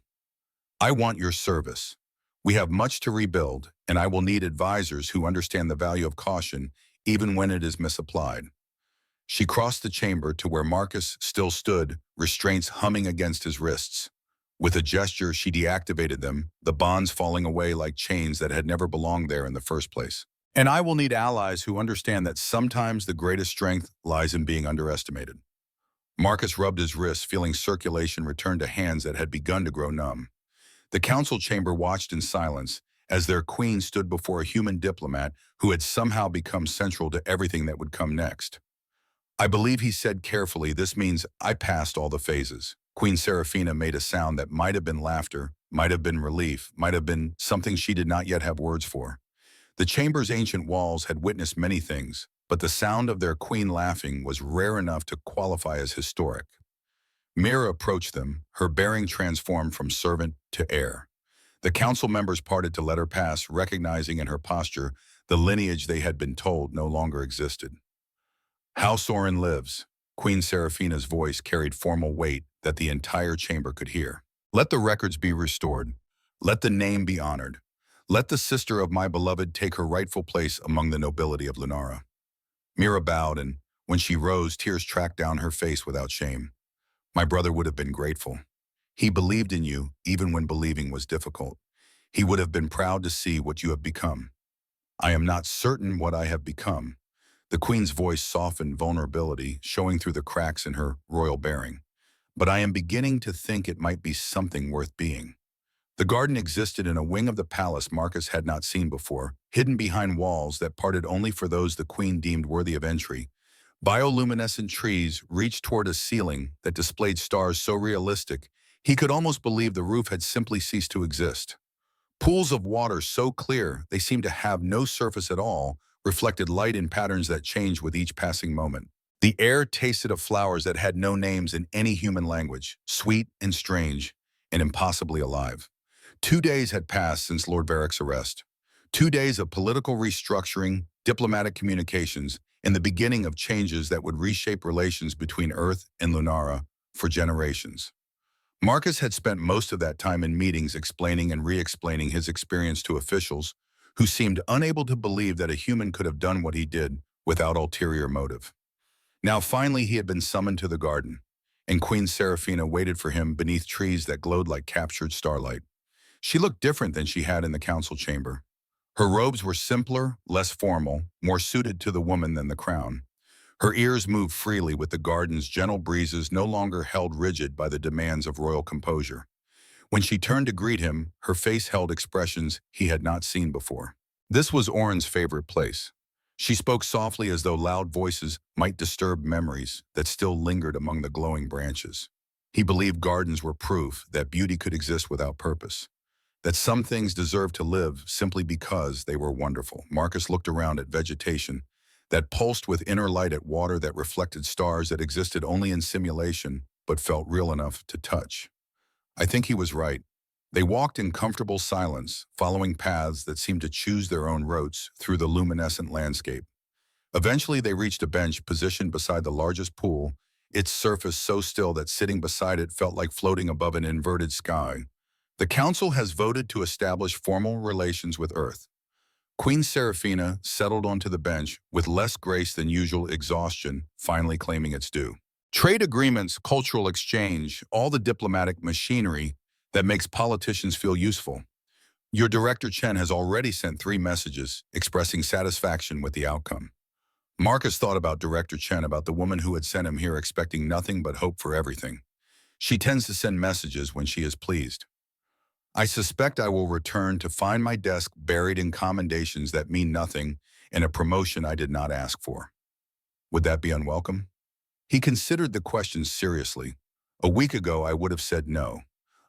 I want your service. We have much to rebuild, and I will need advisors who understand the value of caution even when it is misapplied. She crossed the chamber to where Marcus still stood, restraints humming against his wrists. With a gesture, she deactivated them, the bonds falling away like chains that had never belonged there in the first place. And I will need allies who understand that sometimes the greatest strength lies in being underestimated. Marcus rubbed his wrists, feeling circulation return to hands that had begun to grow numb. The council chamber watched in silence as their queen stood before a human diplomat who had somehow become central to everything that would come next. I believe he said carefully, this means I passed all the phases. Queen Seraphina made a sound that might have been laughter, might have been relief, might have been something she did not yet have words for. The chamber's ancient walls had witnessed many things, but the sound of their queen laughing was rare enough to qualify as historic. Mira approached them, her bearing transformed from servant to heir. The council members parted to let her pass, recognizing in her posture the lineage they had been told no longer existed. House Orin lives. Queen Seraphina's voice carried formal weight that the entire chamber could hear. Let the records be restored. Let the name be honored. Let the sister of my beloved take her rightful place among the nobility of Lunara. Mira bowed, and when she rose, tears tracked down her face without shame. My brother would have been grateful. He believed in you even when believing was difficult. He would have been proud to see what you have become. I am not certain what I have become. The Queen's voice softened vulnerability, showing through the cracks in her royal bearing. But I am beginning to think it might be something worth being. The garden existed in a wing of the palace Marcus had not seen before, hidden behind walls that parted only for those the Queen deemed worthy of entry. Bioluminescent trees reached toward a ceiling that displayed stars so realistic, he could almost believe the roof had simply ceased to exist. Pools of water so clear they seemed to have no surface at all reflected light in patterns that changed with each passing moment. The air tasted of flowers that had no names in any human language, sweet and strange, and impossibly alive. 2 days had passed since Lord Varric's arrest. 2 days of political restructuring, diplomatic communications, and the beginning of changes that would reshape relations between Earth and Lunara for generations. Marcus had spent most of that time in meetings explaining and re-explaining his experience to officials who seemed unable to believe that a human could have done what he did without ulterior motive. Now finally he had been summoned to the garden, and Queen Seraphina waited for him beneath trees that glowed like captured starlight. She looked different than she had in the council chamber. Her robes were simpler, less formal, more suited to the woman than the crown. Her ears moved freely with the garden's gentle breezes no longer held rigid by the demands of royal composure. When she turned to greet him, her face held expressions he had not seen before. This was Oren's favorite place. She spoke softly as though loud voices might disturb memories that still lingered among the glowing branches. He believed gardens were proof that beauty could exist without purpose, that some things deserved to live simply because they were wonderful. Marcus looked around at vegetation that pulsed with inner light, at water that reflected stars that existed only in simulation but felt real enough to touch. I think he was right. They walked in comfortable silence, following paths that seemed to choose their own routes through the luminescent landscape. Eventually they reached a bench positioned beside the largest pool, its surface so still that sitting beside it felt like floating above an inverted sky. The council has voted to establish formal relations with Earth. Queen Seraphina settled onto the bench with less grace than usual, exhaustion finally claiming its due. Trade agreements, cultural exchange, all the diplomatic machinery that makes politicians feel useful. Your director Chen has already sent 3 messages expressing satisfaction with the outcome. Marcus thought about Director Chen, about the woman who had sent him here expecting nothing but hope for everything. She tends to send messages when she is pleased. I suspect I will return to find my desk buried in commendations that mean nothing and a promotion I did not ask for. Would that be unwelcome? He considered the question seriously. A week ago, I would have said no.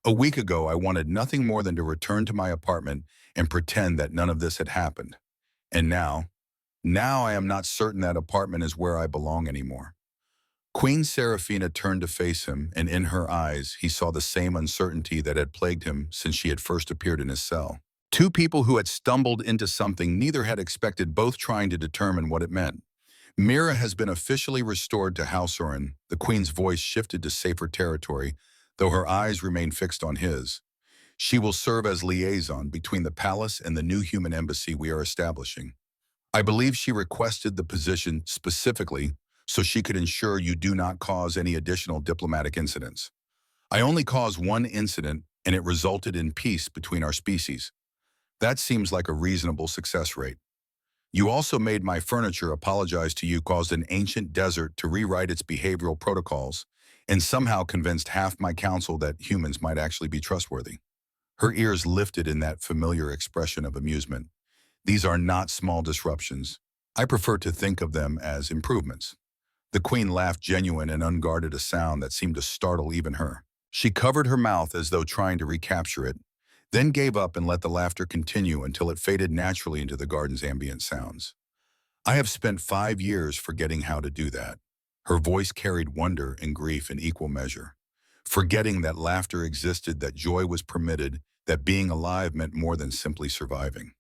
A week ago, I wanted nothing more than to return to my apartment and pretend that none of this had happened. And now I am not certain that apartment is where I belong anymore. Queen Seraphina turned to face him, and in her eyes he saw the same uncertainty that had plagued him since she had first appeared in his cell. 2 people who had stumbled into something neither had expected, both trying to determine what it meant. Mira has been officially restored to House Oren. The Queen's voice shifted to safer territory, though her eyes remained fixed on his. She will serve as liaison between the palace and the new human embassy we are establishing. I believe she requested the position specifically so she could ensure you do not cause any additional diplomatic incidents. I only caused 1 incident, and it resulted in peace between our species. That seems like a reasonable success rate. You also made my furniture apologize to you, caused an ancient desert to rewrite its behavioral protocols, and somehow convinced half my council that humans might actually be trustworthy. Her ears lifted in that familiar expression of amusement. These are not small disruptions. I prefer to think of them as improvements. The Queen laughed, genuine and unguarded, a sound that seemed to startle even her. She covered her mouth as though trying to recapture it, then gave up and let the laughter continue until it faded naturally into the garden's ambient sounds. I have spent 5 years forgetting how to do that. Her voice carried wonder and grief in equal measure. Forgetting that laughter existed, that joy was permitted, that being alive meant more than simply surviving.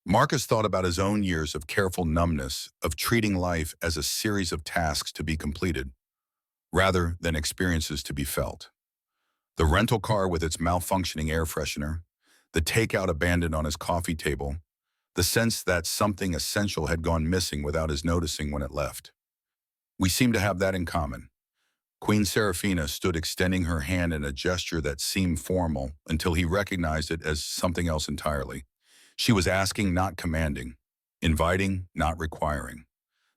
Marcus thought about his own years of careful numbness, of treating life as a series of tasks to be completed, rather than experiences to be felt. The rental car with its malfunctioning air freshener, the takeout abandoned on his coffee table, the sense that something essential had gone missing without his noticing when it left. We seem to have that in common. Queen Seraphina stood extending her hand in a gesture that seemed formal until he recognized it as something else entirely. She was asking, not commanding, inviting, not requiring.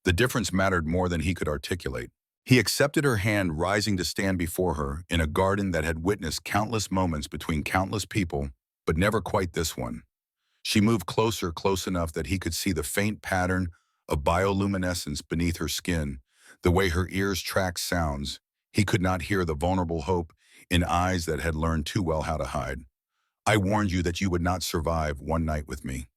The difference mattered more than he could articulate. He accepted her hand, rising to stand before her in a garden that had witnessed countless moments between countless people, but never quite this one. She moved closer, close enough that he could see the faint pattern of bioluminescence beneath her skin, the way her ears tracked sounds. He could not hear the vulnerable hope in eyes that had learned too well how to hide. I warned you that you would not survive one night with me.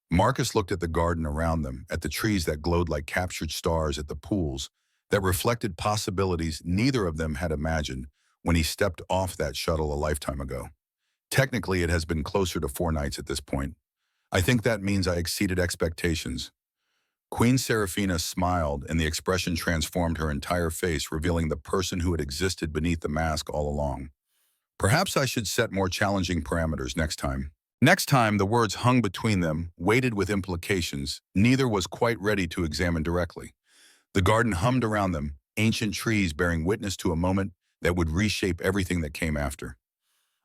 Marcus looked at the garden around them, at the trees that glowed like captured stars, at the pools that reflected possibilities neither of them had imagined when he stepped off that shuttle a lifetime ago. Technically, it has been closer to 4 nights at this point. I think that means I exceeded expectations. Queen Seraphina smiled, and the expression transformed her entire face, revealing the person who had existed beneath the mask all along. Perhaps I should set more challenging parameters next time. Next time, the words hung between them, weighted with implications neither was quite ready to examine directly. The garden hummed around them, ancient trees bearing witness to a moment that would reshape everything that came after.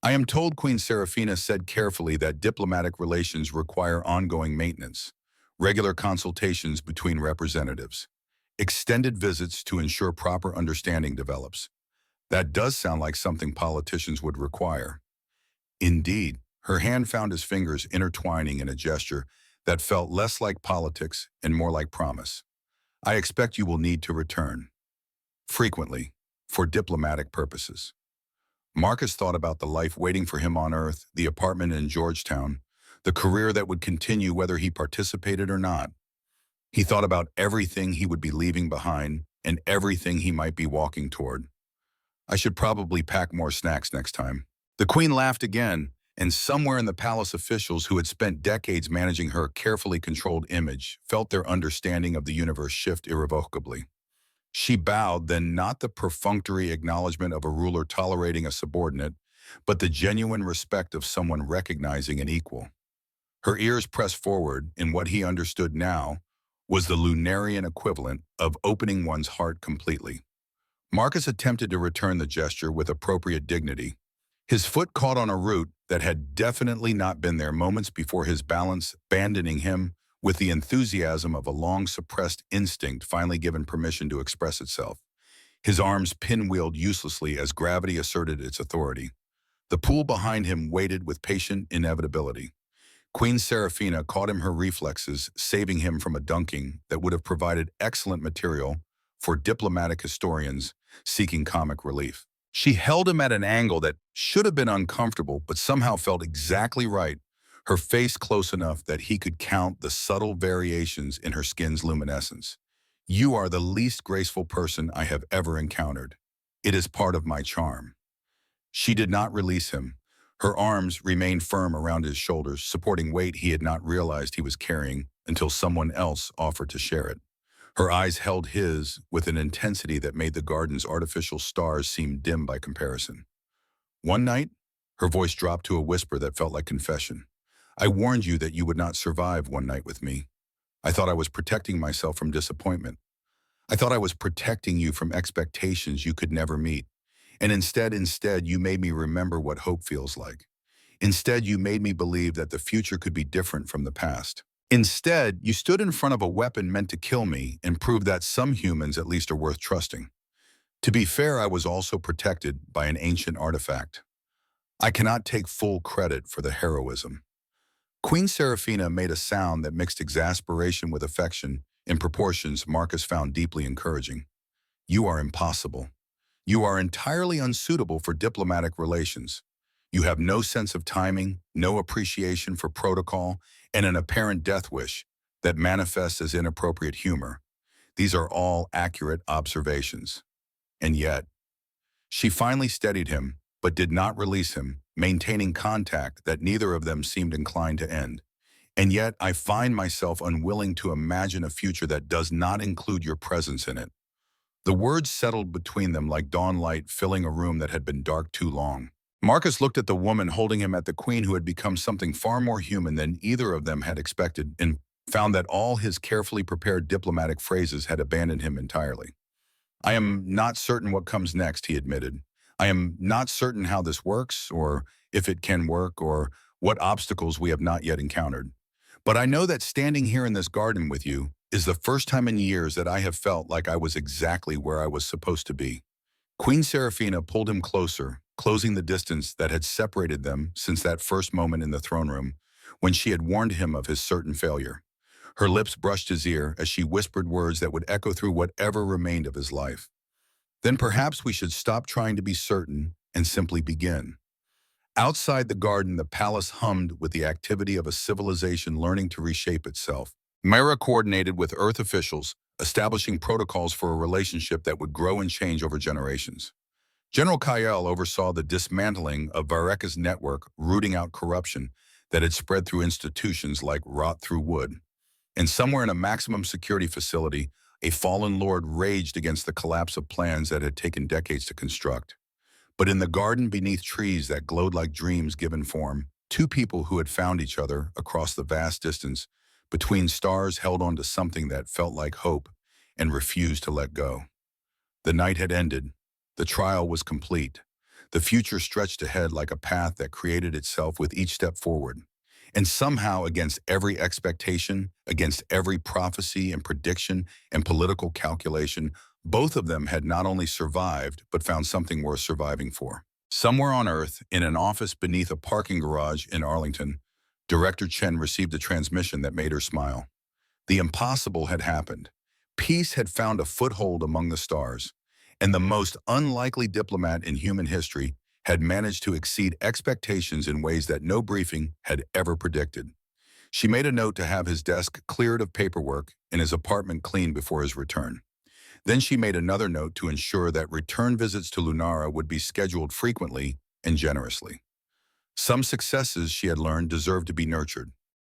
I am told, Queen Seraphina said carefully, that diplomatic relations require ongoing maintenance, regular consultations between representatives, extended visits to ensure proper understanding develops. That does sound like something politicians would require. Indeed, her hand found his fingers intertwining in a gesture that felt less like politics and more like promise. I expect you will need to return, frequently, for diplomatic purposes. Marcus thought about the life waiting for him on Earth, the apartment in Georgetown, the career that would continue whether he participated or not. He thought about everything he would be leaving behind and everything he might be walking toward. I should probably pack more snacks next time. The Queen laughed again, and somewhere in the palace, officials who had spent decades managing her carefully controlled image felt their understanding of the universe shift irrevocably. She bowed, then, not the perfunctory acknowledgement of a ruler tolerating a subordinate, but the genuine respect of someone recognizing an equal. Her ears pressed forward in what he understood now was the Lunarian equivalent of opening one's heart completely. Marcus attempted to return the gesture with appropriate dignity. His foot caught on a root that had definitely not been there moments before, his balance abandoning him with the enthusiasm of a long-suppressed instinct finally given permission to express itself. His arms pinwheeled uselessly as gravity asserted its authority. The pool behind him waited with patient inevitability. Queen Seraphina caught him, her reflexes saving him from a dunking that would have provided excellent material for diplomatic historians seeking comic relief. She held him at an angle that should have been uncomfortable but somehow felt exactly right, her face close enough that he could count the subtle variations in her skin's luminescence. You are the least graceful person I have ever encountered. It is part of my charm. She did not release him. Her arms remained firm around his shoulders, supporting weight he had not realized he was carrying until someone else offered to share it. Her eyes held his with an intensity that made the garden's artificial stars seem dim by comparison. One night, her voice dropped to a whisper that felt like confession. I warned you that you would not survive one night with me. I thought I was protecting myself from disappointment. I thought I was protecting you from expectations you could never meet. And instead, you made me remember what hope feels like. Instead, you made me believe that the future could be different from the past. Instead, you stood in front of a weapon meant to kill me and proved that some humans at least are worth trusting. To be fair, I was also protected by an ancient artifact. I cannot take full credit for the heroism. Queen Seraphina made a sound that mixed exasperation with affection in proportions Marcus found deeply encouraging. You are impossible. You are entirely unsuitable for diplomatic relations. You have no sense of timing, no appreciation for protocol, and an apparent death wish that manifests as inappropriate humor. These are all accurate observations. And yet, she finally steadied him, but did not release him, maintaining contact that neither of them seemed inclined to end. And yet, I find myself unwilling to imagine a future that does not include your presence in it. The words settled between them like dawn light filling a room that had been dark too long. Marcus looked at the woman holding him, at the Queen who had become something far more human than either of them had expected, and found that all his carefully prepared diplomatic phrases had abandoned him entirely. I am not certain what comes next, he admitted. I am not certain how this works, or if it can work, or what obstacles we have not yet encountered. But I know that standing here in this garden with you is the first time in years that I have felt like I was exactly where I was supposed to be. Queen Seraphina pulled him closer, closing the distance that had separated them since that first moment in the throne room, when she had warned him of his certain failure. Her lips brushed his ear as she whispered words that would echo through whatever remained of his life. Then perhaps we should stop trying to be certain and simply begin. Outside the garden, the palace hummed with the activity of a civilization learning to reshape itself. Mara coordinated with Earth officials, establishing protocols for a relationship that would grow and change over generations. General Kyle oversaw the dismantling of Vareka's network, rooting out corruption that had spread through institutions like rot through wood. And somewhere in a maximum security facility, a fallen lord raged against the collapse of plans that had taken decades to construct. But in the garden beneath trees that glowed like dreams given form, two people who had found each other across the vast distance between stars held on to something that felt like hope and refused to let go. The night had ended. The trial was complete. The future stretched ahead like a path that created itself with each step forward. And somehow, against every expectation, against every prophecy and prediction and political calculation, both of them had not only survived, but found something worth surviving for. Somewhere on Earth, in an office beneath a parking garage in Arlington, Director Chen received a transmission that made her smile. The impossible had happened. Peace had found a foothold among the stars, and the most unlikely diplomat in human history had managed to exceed expectations in ways that no briefing had ever predicted. She made a note to have his desk cleared of paperwork and his apartment cleaned before his return. Then she made another note to ensure that return visits to Lunara would be scheduled frequently and generously. Some successes, she had learned, deserved to be nurtured.